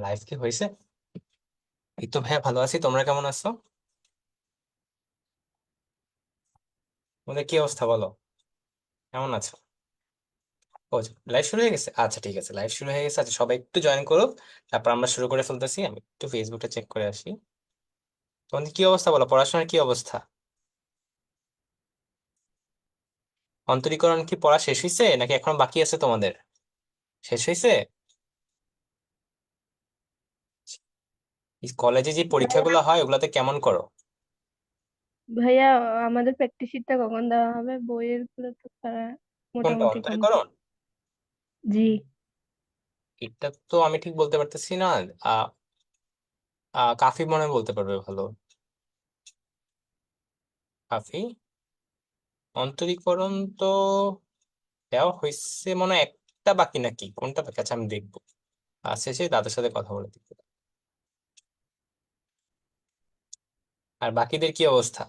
Live কি হয়েছে? এই তো ভাইয়া, ভালো আছি। তোমরা কেমন আছো? তোমাদের কি অবস্থা বলো? কেমন আছো? ও, লাইভ শুরু হয়ে গেছে? আচ্ছা, ঠিক আছে, লাইভ শুরু হয়ে গেছে। আচ্ছা, সবাই একটু জয়েন করো, তারপর আমরা শুরু করে ফেলতেছি। আমি একটু ফেসবুকটা চেক করে আসি। তোমাদের কি অবস্থা বলো? পড়াশোনার কি অবস্থা? অন্তরীকরণ কি পড়া শেষ হয়েছে নাকি এখন বাকি আছে তোমাদের? শেষ হয়েছে? কলেজে যে ভাইয়া পরীক্ষাগুলো হয় ওগুলাতে কেমন করো? ভাইয়া, আমাদের প্র্যাকটিস শিটটা কখন দেওয়া হবে? বইয়ের গুলো তো তারা কোনটা, মোটামুটি কমপ্লিট। অন্তরীকরণ? জি। এটা তো আমি ঠিক বলতে পারতেছি না। আহ কাফি মনে হয় বলতে পারবে ভালো। কাফি, অন্তরীকরণ তো দেওয়া হয়েছে মনে হয়, একটা বাকি নাকি কোনটা বাকি আছে আমি দেখবো। শেষে দাদার সাথে কথা বলে দেখবো। আর বাকিদের কি অবস্থা?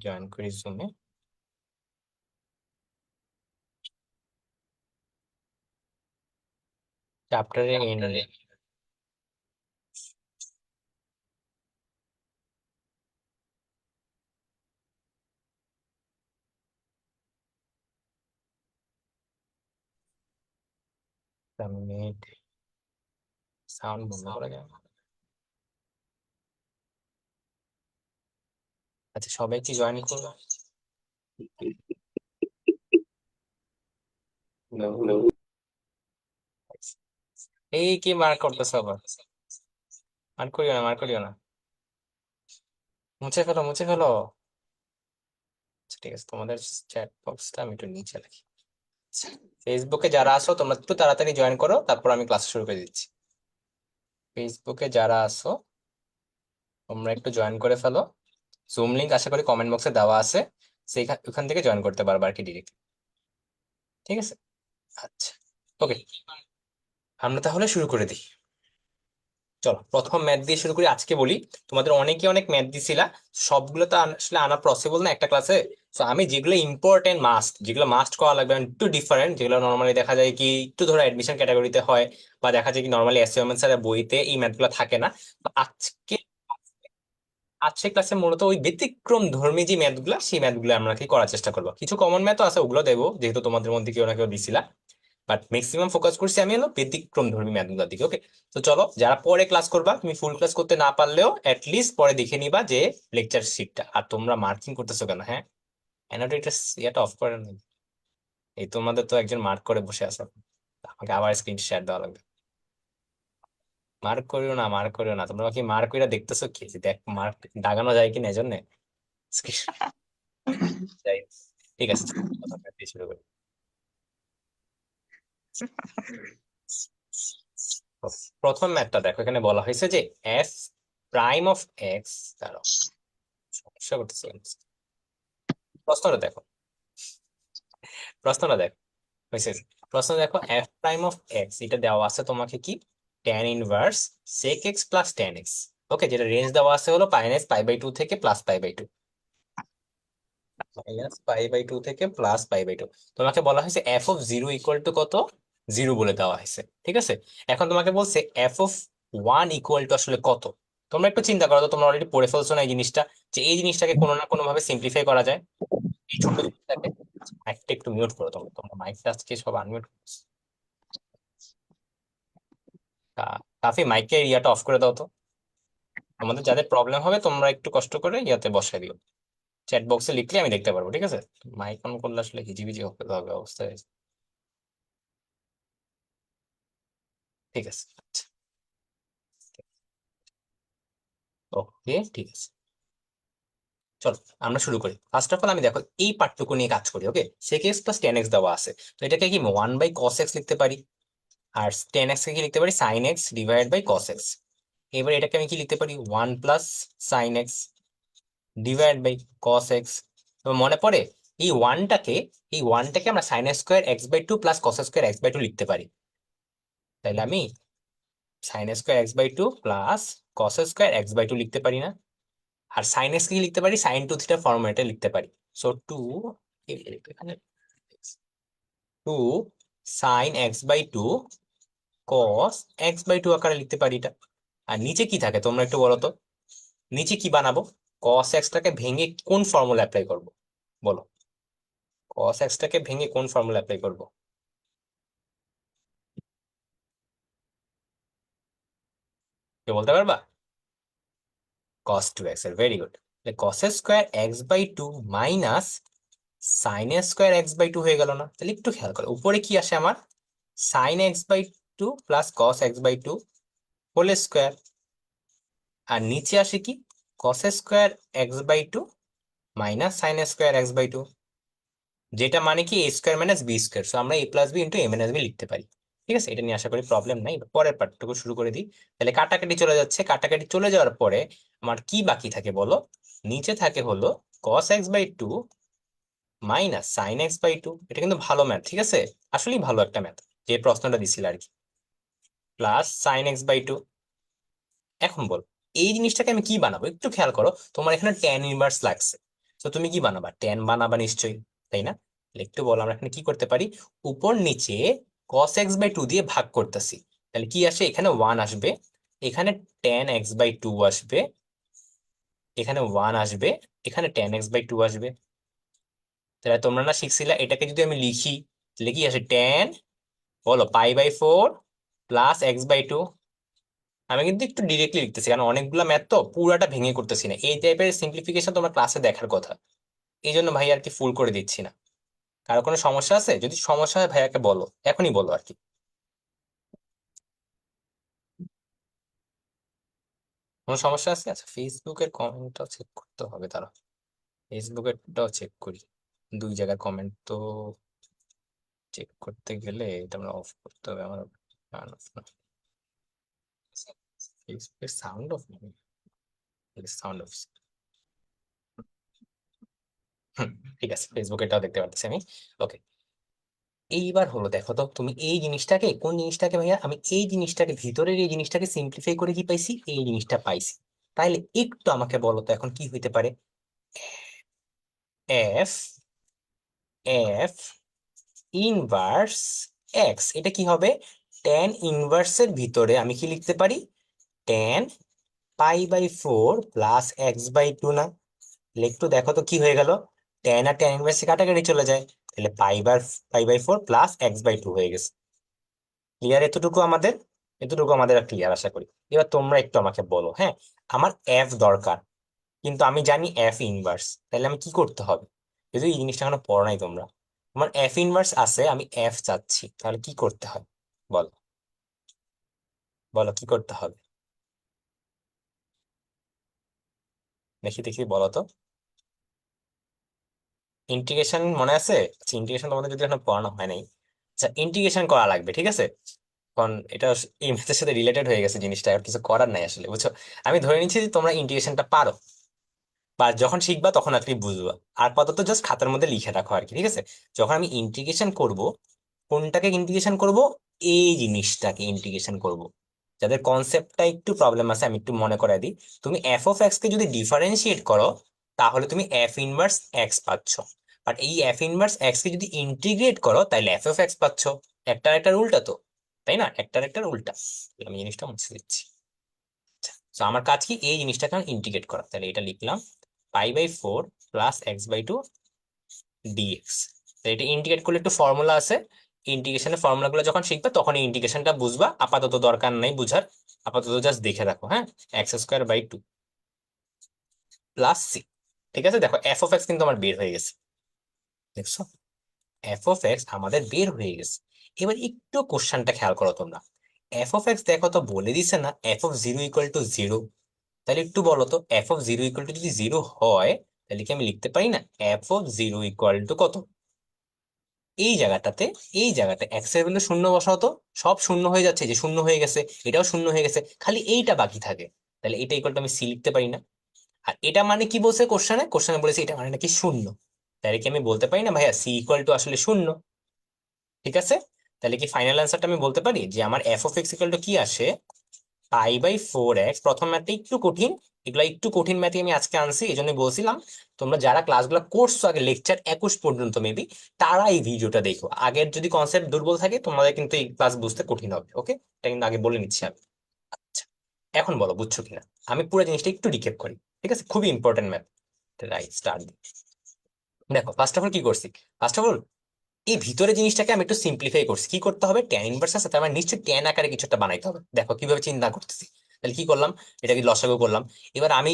জয়েন করি জুমে। চ্যাপ্টারের এন্ডে। সাবমিট। সাউন্ড বন্ধ করা যায় না। আচ্ছা, সবাই কি জয়েন করবো? হ্যালো। এই কি মার্ক করতেছে আবার? মার্ক করিও না, মার্ক করিও না। মুছে ফেলো, মুছে ফেলো। আচ্ছা, ঠিক আছে, তোমাদের চ্যাট বক্সটা আমি একটু নিচে রাখি। ফেসবুকে যারা আছো তোমরা একটু তাড়াতাড়ি জয়েন করো, তারপর আমি ক্লাস শুরু করে দিচ্ছি। ফেসবুকে যারা আছো তোমরা একটু জয়েন করে ফেলো। জুম লিংক আশা করি কমেন্ট বক্সে দেওয়া আছে, সেইখান ওখান থেকে জয়েন করতে পারবে আর কি, ডিরেক্ট। ঠিক আছে। আচ্ছা, ওকে, আমরা তাহলে শুরু করে দিই। চলো, প্রথম ম্যাথ দিয়ে শুরু করি। আজকে বলি, তোমাদের অনেকে অনেক ম্যাথ দিছিলা, সবগুলো তো আসলে আনা পসিবল না একটা ক্লাসে। তো আমি যেগুলো ইম্পর্টেন্ট মাস্ট, যেগুলো মাস্ট করা লাগবে, একটু ডিফারেন্ট, যেগুলো নর্মালি দেখা যায় কি একটু ধরো অ্যাডমিশন ক্যাটাগরিতে হয়, বা দেখা যায় কি নর্মালি অ্যাসাইনমেন্ট এর বইতে এই ম্যাথগুলো থাকে না। তো আজকে আজকে ক্লাসে মূলত ওই ব্যতিক্রম ধর্মী যে ম্যাথগুলো, সেই ম্যাথগুলো আমরা কি করার চেষ্টা করবো। কিছু কমন ম্যাথও আছে, ওগুলো দেবো, যেহেতু তোমাদের মধ্যে কেউ না কেউ দিছিলা। বাট ম্যাক্সিমাম ফোকাস করছি আমি হলো ব্যতিক্রম ধর্মী ম্যাথগুলোর দিকে। ওকে, তো চলো, যারা পরে ক্লাস করবা, তুমি ফুল ক্লাস করতে না পারলেও লিস্ট পরে দেখে নিবা যে লেকচার শিটটা। আর তোমরা মার্কিং করতেছো কেন? হ্যাঁ, অ্যানোটেটর ইয়েটা অফ করে নাই? এই তোমাদের তো একজন মার্ক করে বসে আছে, আমাকে আবার স্ক্রিন শেয়ার দেওয়া লাগবে। মার্ক করিও না, মার্ক করিও না। তোমরা কি মার্ক কইরা দেখতেছো কি, যে দেখ মার্ক দাগানো যায় কিনা এজন্য? যাই, ঠিক আছে, কথা দিয়ে শুরু করি। তো প্রথম ম্যাথটা দেখো, এখানে বলা হয়েছে যে এফ প্রাইম অফ এক্স, দাঁড়াও, সমস্যা করতেছে। প্রশ্নটা দেখো, প্রশ্নটা দেখো, হয়েছে। প্রশ্ন দেখো, এফ প্রাইম অফ এক্স, এটা দেওয়া আছে তোমাকে কি, tan inverse sec X plus tan X. Okay, যেটা রেঞ্জ দেওয়া আছে হলো মাইনাস পাই বাই টু থেকে plus pi by two. Minus pi by two থেকে প্লাস পাই বাই টু। তোমাকে বলা হয়েছে F of zero equal to কত, জিরো বলে দেওয়া হয়েছে। ঠিক আছে, এখন তোমাকে বলছে F of one equal to আসলে কত। তোমরা একটু চিন্তা করো তো, তোমরা অলরেডি পড়ে ফেলছো না এই জিনিসটা, যে এই জিনিসটাকে কোনো না কোনো ভাবে সিম্পলিফাই করা যায়, এই ছোট জিনিসটাকে। মাইকটা একটু মিউট করো, তোমরা তোমরা মাইকটা আজকে সব আনমিউট। কাফি, মাইকের ইয়াটা অফ করে দাও তো। তোমাদের যাদের প্রবলেম হবে তোমরা একটু কষ্ট করে ইয়াতে বসাই দিও। চ্যাট বক্সে লিখলে আমি দেখতে পারবো, ঠিক আছে? মাইক অন করলে আসলে হিজিবিজি হবে অবস্থা হয়েছে। ঠিক আছে, আচ্ছা, ওকে, ঠিক আছে, চলো আমরা শুরু করি। ফার্স্ট অফ অল আমি দেখো এই পার্টটুকু নিয়ে কাজ করি। ওকে, sec x plus ten x দেওয়া আছে, তো এটাকে কি 1/cos x লিখতে পারি, আর টেন এক্স কে কি লিখতে পারি, sine x divide by cos x. এবার এটাকে আমি কি লিখতে পারি, 1 plus sine x divide by cos x. তো মনে পড়ে এই ওয়ানটাকে আমরা sine square x by two plus cos square x by two লিখতে পারি। তাহলে আমি sine square x by two plus cos square x by two লিখতে পারি না? আর সাইন এক্স কি লিখতে পারি, সাইন টু থিটা ফর্মেটে লিখতে পারি। সো এখানে two sine x by two cos x by two আকারে লিখতে পারি এটা। আর নিচে কি থাকে তোমরা একটু বলো তো, নিচে কি বানাবো? কস এক্সটাকে ভেঙে কোন ফর্মুলা অ্যাপ্লাই করব, বলো? কস এক্সটাকে ভেঙে কোন ফর্মুলা অ্যাপ্লাই করব? কে বলতে পারবা? কস টু এক্স এর, very good. Cos square x by two minus sine square x by two হয়ে গেল না? তাহলে একটু খেয়াল করো, উপরে কি আসে আমার, sine x by two plus cos x by two whole square, আর নিচে আসে কি, cos square x by two minus sine square x by two, যেটা মানে কি a square minus b square. So আমরা a plus b into a minus b লিখতে পারি। ঠিক আছে, এটা নিয়ে আশা করি প্রবলেম নাই। এবার পরের পার্টটুকু শুরু করে দিই। তাহলে কাটাকাটি চলে যাচ্ছে, কাটাকাটি চলে যাওয়ার পরে আমার কি বাকি থাকে বলো? নিচে থাকে হলো cos x by two minus sine x by two. এটা কিন্তু ভালো ম্যাথ, ঠিক আছে, আসলেই ভালো একটা ম্যাথ, যে প্রশ্নটা দিছিল আর কি, plus sine x by two. এখন বল, এই জিনিসটাকে আমি কি বানাবো? একটু খেয়াল করো, তোমার এখানে ট্যান ইনভার্স লাগছে, তো তুমি কি বানাবা? ট্যান বানাবা নিশ্চয়ই, তাই না? তাহলে একটু বলো, আমরা এখানে কি করতে পারি, উপর নিচে কস এক্স বাই টু দিয়ে ভাগ করতেছি। তাহলে কি আসে, এখানে ওয়ান আসবে, এখানে ট্যান এক্স বাই টু আসবে, এখানে ওয়ান আসবে, এখানে ট্যান এক্স বাই টু আসবে। তাহলে তোমরা না শিখছিলা, এটাকে যদি আমি লিখি তাহলে কি আসে, ট্যান, বলো, পাই/4 প্লাস এক্স বাই টু। আমি কিন্তু একটু ডিরেক্টলি লিখতেছি, কারণ অনেকগুলো ম্যাথ তো পুরাটা ভেঙে করতেছি না, এই টাইপের সিম্পলিফিকেশন তোমরা ক্লাসে দেখার কথা, এই জন্য ভাই আর কি ফুল করে দিচ্ছি না। কারো কোনো সমস্যা আছে? যদি সমস্যা হয় ভাইয়াকে বলো, এখনই বলো আর কি। কোনো সমস্যা আছে? আচ্ছা, ফেসবুকের কমেন্টটাও চেক করতে হবে, তারা ফেসবুকেরটাও চেক করি, দুই জায়গার কমেন্ট তো চেক করতে গেলে এটা আমরা অফ করতে হবে আমার, ফেসবুকের সাউন্ড অফ, সাউন্ড অফ। ঠিক আছে, ফেসবুকেরটাও দেখতে পাচ্ছি আমি। ওকে, এইবার হলো দেখো তো, তুমি এই জিনিসটাকে, কোন জিনিসটাকে ভাইয়া, আমি এই জিনিসটাকে, ভিতরের এই জিনিসটাকে সিম্পলিফাই করে কি পাইছি, এই জিনিসটা পাইছি। তাইলে একটু আমাকে বলো তো এখন কি হইতে পারে, এফ এফ ইনভার্স এক্স, এটা কি হবে, ট্যান ইনভার্সের ভিতরে আমি কি লিখতে পারি, tan pi plus x by two না? তাহলে একটু দেখো তো কি হয়ে গেল, ট্যান আর ট্যান ইনভার্সে কাটাকাটি চলে যায়, তাহলে পাই/4 প্লাস এক্স বাই টু হয়ে গেছে। ক্লিয়ার এতটুকু আমাদের? এতটুকু আমাদের ক্লিয়ার আশা করি। এবার তোমরা একটু আমাকে বলো, হ্যাঁ, আমার এফ দরকার, কিন্তু আমি জানি এফ ইনভার্স, তাহলে আমি কি করতে হবে? যদি এই জিনিসটা এখনো পড়ো নাই তোমরা, আমার এফ ইনভার্স আছে, আমি এফ চাচ্ছি, তাহলে কি করতে হবে বলো? বলো কি করতে হবে, দেখি দেখি বলো তো। ইন্টিগ্রেশন মনে আছে? আচ্ছা, ইন্টিগ্রেশন তোমাদের যদি এখনো পড়ানো হয় নাই, আচ্ছা ইন্টিগ্রেশন করা লাগবে, ঠিক আছে? কারণ এটা এই ম্যাথের সাথে রিলেটেড হয়ে গেছে জিনিসটা, আর কিছু করার নাই আসলে, বুঝছো? আমি ধরে নিচ্ছি যে তোমরা ইন্টিগ্রেশনটা পারো, বা যখন শিখবা তখন আর কি বুঝবা। আর আপাতত জাস্ট খাতার মধ্যে লিখে রাখো আর কি, ঠিক আছে? যখন আমি ইন্টিগ্রেশন করব, কোনটাকে ইন্টিগ্রেশন করব, এই জিনিসটাকে ইন্টিগ্রেশন করব। যাদের কনসেপ্টটা একটু প্রবলেম আছে আমি একটু মনে করাই দিই, তুমি এফ অফ এক্স কে যদি ডিফারেন্সিয়েট করো তাহলে তুমি এফ ইনভার্স এক্স পাচ্ছ, বাট এই এফ ইনভার্স এক্স কে যদি ইন্টিগ্রেট করো তাহলে এফ অফ এক্স পাচ্ছ। একটার একটার উল্টা তো, তাই না? একটার একটার উল্টা। আমি জিনিসটা মুছে দিচ্ছি। তো আমার কাজ কি, এই জিনিসটাকে ইন্টিগ্রেট করা, তাহলে এটা লিখলাম pi plus x by two dx. এটা ইন্টিগ্রেট করলে একটু ফর্মুলা আছে, ইন্টিগ্রেশনের ফর্মুলা গুলো যখন শিখবে তখন এই ইন্টিগ্রেশনটা বুঝবা, আপাতত দরকার নাই বুঝার, আপাতত জাস্ট দেখে রাখো, হ্যাঁ। X square by two plus c, ঠিক আছে, দেখো এফ অফ এক্স কিন্তু আমার বের হয়ে গেছে, দেখছো এফ অফ এক্স আমাদের বের হয়ে গেছে। এবার একটু কোশ্চেনটা খেয়াল করো তোমরা, এফ অফ এক্স দেখো তো বলে দিছে না F of zero equal two zero, তাহলে একটু বলো তো F of zero equal to যদি জিরো হয় তাহলে কি আমি লিখতে পারি না F of zero equal to কত, এই জায়গাটাতে, এই জায়গাটা এক্স এর ভ্যালু শূন্য বসাও তো, সব শূন্য হয়ে যাচ্ছে, যে শূন্য হয়ে গেছে, এটাও শূন্য হয়ে গেছে, খালি এইটা বাকি থাকে, তাহলে এটা ইকুয়াল টু আমি সি লিখতে পারি না। আর এটা মানে কি বলছে কোশ্চেনে, কোশ্চেনে বলেছে এটা মানে নাকি শূন্য, তাহলে কি আমি বলতে পারি না ভাইয়া সি ইকুয়াল টু আসলে শূন্য। ঠিক আছে, তাহলে কি ফাইনাল অ্যান্সারটা আমি বলতে পারি যে আমার F of x equal two কি আসে, পাই বাই ফোর এক্স। প্রথম ম্যাথটা একটু কঠিন, এগুলা একটু কঠিন ম্যাথে আমি আজকে আনছি, এই জন্য বলছিলাম তোমরা যারা ক্লাসগুলো করছো আগে লেকচার 21 পর্যন্ত মেবি, তারা এই ভিডিওটা দেখো, আগের যদি কনসেপ্ট দুর্বল থাকে তোমাদের কিন্তু এই ক্লাস বুঝতে কঠিন হবে। ওকে, এটা কিন্তু আগে বলে নিচ্ছি আমি। আচ্ছা, এখন বলো বুঝছো কিনা, আমি পুরো জিনিসটা একটু রিক্যাপ করি। ঠিক আছে, খুবই ইম্পর্টেন্ট ম্যাথ। Right, start. দেখো ফার্স্ট অফ অল কি করছি, ফার্স্ট অফ অল এই ভিতরে জিনিসটাকে আমি একটু সিম্পলিফাই করছি। কি করতে হবে, ট্যান ইনভার্স আছে তার মানে নিশ্চয়ই ট্যান আকারে কিছু একটা বানাইতে হবে। দেখো কিভাবে চিন্তা করতেছি, তাহলে কি করলাম, এটাকে লসাগু করলাম। এবার আমি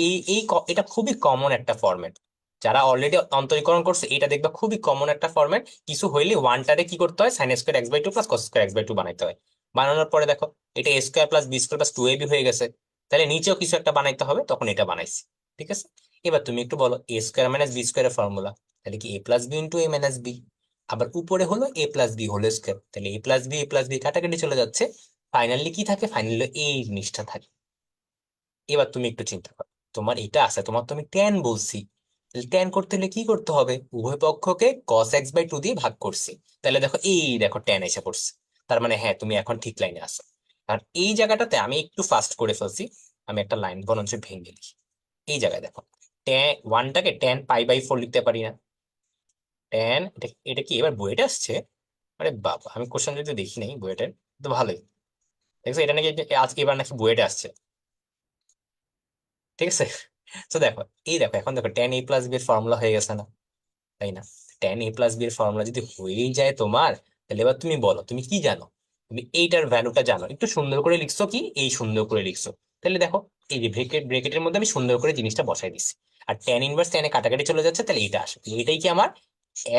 এটা খুবই কমন একটা ফরম্যাট, যারা অলরেডি অন্তরীকরণ করছে এটা দেখবা খুবই কমন একটা ফরম্যাট। কিছু হইলে ওয়ানটারে কি করতে হয়, sine square x by two plus cos square x by two বানাইতে হয়। বানানোর পরে দেখো এটা a square plus b square plus two a b হয়ে গেছে, তাহলে নিচেও কিছু একটা বানাইতে হবে, তখন এটা বানাইছি। ঠিক আছে, এবার তুমি একটু বলো এ স্কোয়ার মাইনাস বি স্কোয়ারের ফর্মুলা, তাহলে কি এ plus b into a minus B, আবার উপরে হলো এ প্লাস বি হোল স্কোয়ার, তাহলে এ প্লাস বি কাটাকাটি চলে যাচ্ছে, ফাইনালি কি থাকে, ফাইনালি এই জিনিসটা থাকে। এবার তুমি একটু চিন্তা করো, তোমার এটা আছে, তোমার তো আমি ট্যান বলছি, তাহলে ট্যান করতে হলে কি করতে হবে, উভয় পক্ষকে কস এক্স বাই টু দিয়ে ভাগ করছি, তাহলে দেখো এই দেখো ট্যান এসে পড়ছে, তার মানে হ্যাঁ তুমি এখন ঠিক লাইনে আছো। আর এই জায়গাটাতে আমি একটু ফাস্ট করে ফেলছি, আমি একটা লাইন বরঞ্চ ভেঙে দিই। এই জায়গায় দেখো ট্যান ওয়ানটাকে ট্যান পাই বাই ফোর লিখতে পারি না, ট্যান এটা, এটা কি এবার বইটা আসছে, আরে বাবা আমি কোশ্চেন যদি দেখি নাই বুয়েটের, তো ভালোই। দেখছো এটা নাকি আজকে এবার নাকি বুয়েটে আসছে। ঠিক আছে, তো দেখো এই দেখো এখন দেখো টেন এ প্লাস বি এর ফর্মুলা হয়ে গেছে না, তাই না? টেন এ প্লাস বি এর ফর্মুলা যদি হয়েই যায় তোমার, তাহলে এবার তুমি বলো তুমি কি জানো, তুমি এইটার ভ্যালুটা জানো, একটু সুন্দর করে লিখছো কি, এই সুন্দর করে লিখছো, তাহলে দেখো এই যে ব্রেকেটের মধ্যে আমি সুন্দর করে জিনিসটা বসাই দিচ্ছি, আর টেন ইনভার্স টেনে কাটাকাটি চলে যাচ্ছে, তাহলে এটা আসে, এটাই কি আমার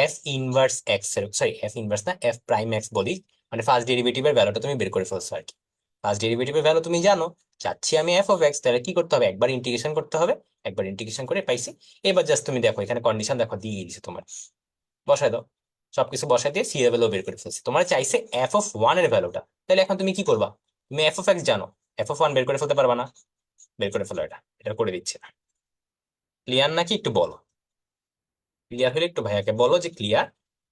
এফ ইনভার্স এক্স এর, সরি এফ ইনভার্স না এফ প্রাইম এক্স বলি, মানে ফার্স্ট ডেরিভেটিভের ভ্যালুটা তুমি বের করে ফেলছো আর কি। ফার্স্ট ডেরিভেটিভের ভ্যালু তুমি জানো, চাচ্ছি আমি এফ অফ এক্স, তাহলে কি করতে হবে, একবার ইন্টিগ্রেশন করতে হবে, একবার ইন্টিগ্রেশন করে পাইছি। এবার জাস্ট তুমি দেখো এখানে কন্ডিশন দেখো দিয়ে দিছে তোমার, বসায় দাও, সবকিছু বসায় দিয়ে সি এর ভ্যালু বের করে ফেলছি, তোমার চাইছে এফ অফ ওয়ান এর ভ্যালুটা, তাহলে এখন তুমি কি করবা, তুমি এফ অফ এক্স জানো, এফ অফ ওয়ান বের করে ফেলতে পারবা না, বের করে ফেলো, এটা করে দিচ্ছে না। ক্লিয়ার নাকি একটু বলো, ক্লিয়ার হলে একটু ভাইয়াকে বলো যে ক্লিয়ার,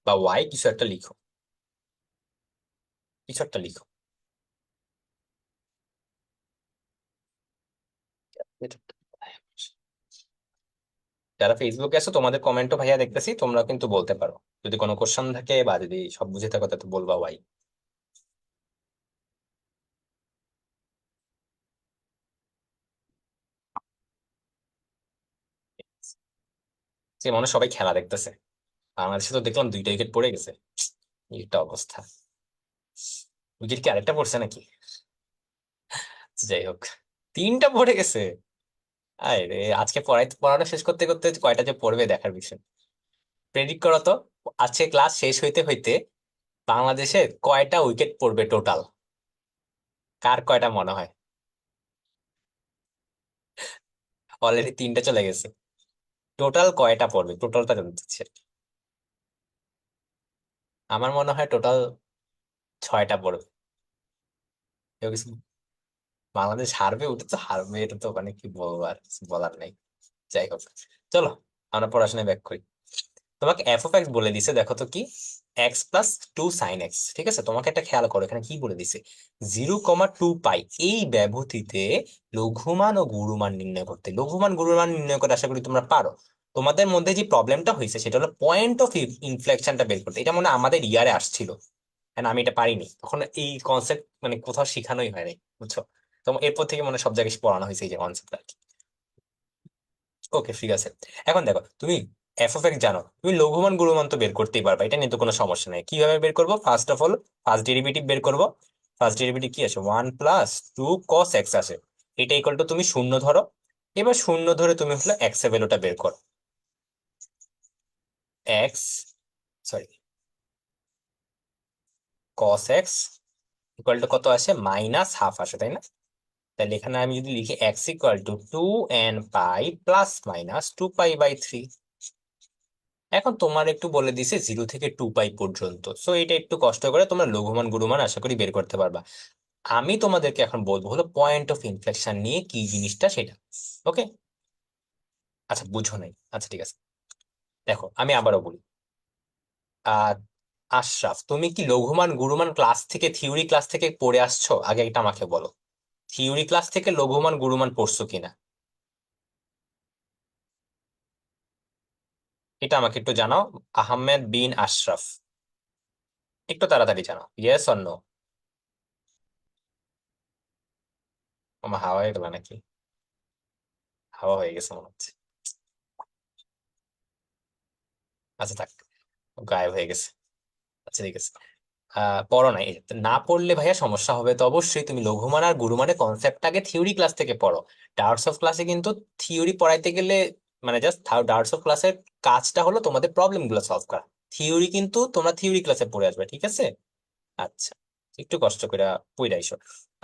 বা ওয়াই কিছু একটা লিখো, কিছু একটা লিখো। যারা ফেসবুকে আছো তোমাদের কমেন্টও ভাইয়া দেখতেছি, তোমরা কিন্তু বলতে পারো যদি কোনো কোশ্চেন থাকে, বা যদি সব বুঝে থাকো তো বলবা ওয়াই। যে মনে হয় সবাই খেলা দেখতেছে, বাংলাদেশে তো দেখলাম দুইটা উইকেট পড়ে গেছে, এই একটা অবস্থা। উইকেট কি আরেকটা পড়ছে নাকি? যাই হোক, তিনটা পড়ে গেছে, আরে আজকে পড়াটা শেষ করতে করতে কয়টা যে পড়বে দেখার বিষয়। প্রেডিক্ট করো তো, আজকে ক্লাস শেষ হইতে হইতে বাংলাদেশে কয়টা উইকেট পড়বে টোটাল, কার কয়টা মনে হয়? অলরেডি তিনটা চলে গেছে, টোটাল কয়টা পড়বে, টোটালটা জানতে চাচ্ছি। আমার মনে হয় টোটাল ছয়টা পড়বে। কেউ কিছু, বাংলাদেশ হারবে, ওটা তো হারবে, এটা তো মানে কি বলবো, আর কিছু বলার নাই। যাই হোক, চলো আমরা পড়াশোনায় ব্যাক করি। তোমাকে এফ অফ এক্স বলে দিছে, দেখো তো কি, x plus two sine x. ঠিক আছে, তোমাকে একটা খেয়াল করো এখানে কি বলে দিছে, 0,2 পাই এই ব্যবধিতে লঘুমান ও গুরুমান নির্ণয় করতে। লঘুমান গুরুমান নির্ণয় করে আশা করি তোমরা পারো। তোমাদের মধ্যে যে প্রবলেমটা হয়েছে সেটা হলো পয়েন্ট অফ ইনফ্লেকশনটা বের করতে, এটা মনে হয় আমাদের ইয়ারে আসছিল, and আমি এটা পারিনি তখন, এই কনসেপ্ট মানে কোথাও শেখানোই হয়নি, বুঝছো? তো এরপর থেকে মানে সব জায়গায় পড়ানো হয়েছে এই যে কনসেপ্ট আর কি। ওকে ঠিক আছে, এখন দেখো তুমি এফ অফ এক্স জানো, তুমি লঘুমান গুণমান তো বের করতেই পারবা, এটা নিয়ে তো কোনো সমস্যা নেই। কিভাবে বের করবো, first of all first derivative বের করবো। ফার্স্ট ডেরিভেটিভ কি আছে, 1 + 2 cos x আছে, এটা ইকুয়াল টু তুমি শূন্য ধরো। এবার শূন্য ধরে তুমি হলো এক্স এর ভ্যালুটা বের করো। X sorry cos x equal to কত আসে, -½ আসে, তাই না? তাহলে এখানে আমি যদি লিখি এক্স ইকুয়াল টু 2n π +/-2π/3। এখন তোমার একটু বলে দিছে 0 থেকে 2π পর্যন্ত, সো এটা একটু কষ্ট করে তোমরা লঘুমান গুরুমান আশা করি বের করতে পারবা। আমি তোমাদেরকে এখন বলবো হলো পয়েন্ট অফ ইনফ্লেকশন নিয়ে কি জিনিসটা সেটা। ওকে, আচ্ছা বুঝো নাই, আচ্ছা ঠিক আছে। দেখো আমি আবারও বলি, আহ আশরাফ, তুমি কি লঘুমান গুরুমান ক্লাস থেকে, থিওরি ক্লাস থেকে পড়ে আসছো? আগে এটা আমাকে বলো, থিওরি ক্লাস থেকে লঘুমান গুরুমান পড়ছো কিনা, এটা আমাকে একটু জানাও। আহমেদ বিন আশরাফ, একটু তাড়াতাড়ি জানাও, ইয়েস অর নো। আমার হাওয়া হয়ে গেল নাকি? হাওয়া হয়ে গেছে মনে হচ্ছে। আচ্ছা থাক, গায়েব হয়ে গেছে। আচ্ছা ঠিক আছে, পড়ো নাই, না পড়লে ভাইয়া সমস্যা হবে। তো অবশ্যই তুমি লঘুমান আর গুরুমানের কনসেপ্টটাকে থিওরি ক্লাস থেকে পড়ো। ডার্টস অফ ক্লাসে কিন্তু থিওরি পড়াইতে গেলে, মানে জাস্ট ডার্টস অফ ক্লাসের কাজটা হলো তোমাদের প্রবলেম গুলো সলভ করা। থিওরি কিন্তু তোমরা থিওরি ক্লাসে পড়ে আসবে, ঠিক আছে? আচ্ছা, একটু কষ্ট করে পড়ে আইসো।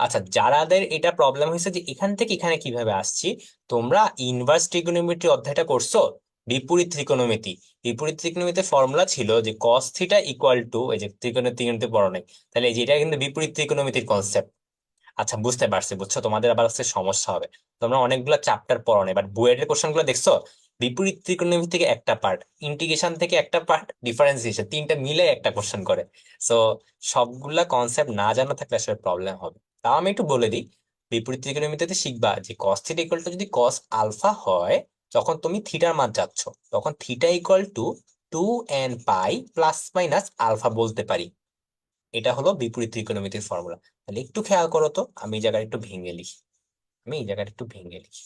আচ্ছা, যারাদের এটা প্রবলেম হয়েছে যে এখান থেকে এখানে কিভাবে আসছি, তোমরা ইনভার্স ট্রিগোনোমেট্রি অধ্যায়টা করছো? বিপরীত ত্রিকোণমিতি, বিপরীত ত্রিকোণমিতির ফর্মুলা ছিল যে কস থিটা ইকুয়াল টু, এই যে ত্রিকোণমিতি পড়ো নাই, তাহলে এই যে এটা কিন্তু বিপরীত ত্রিকোণমিতির কনসেপ্ট। আচ্ছা বুঝতে পারছি, বুঝছো, তোমাদের আবার হচ্ছে সমস্যা হবে, তোমরা অনেকগুলো চ্যাপ্টার পড়ো না, বাট বুয়েটের কোশ্চেন গুলো দেখছো, বিপরীত ত্রিকোণমিতি থেকে একটা পার্ট, ইন্টিগ্রেশন থেকে একটা পার্ট, ডিফারেন্সিয়েশন, তিনটা মিলে একটা কোশ্চেন করে। সো সবগুলা কনসেপ্ট না জানা থাকলে আসলে প্রবলেম হবে। তাও আমি একটু বলে দিই, বিপরীত ত্রিকোণমিতিতে শিখবা যে কস থিটা ইকুয়াল টু যদি কস আলফা হয়, যখন তুমি থিটার মান যাচ্ছ, তখন theta equal to 2n π ± alpha বলতে পারি। এটা হলো বিপরীত ত্রিকোণমিতির ফর্মুলা। তাহলে একটু খেয়াল করো তো, আমি এই জায়গাটা একটু ভেঙে লিখি, আমি এই জায়গাটা একটু ভেঙে লিখি।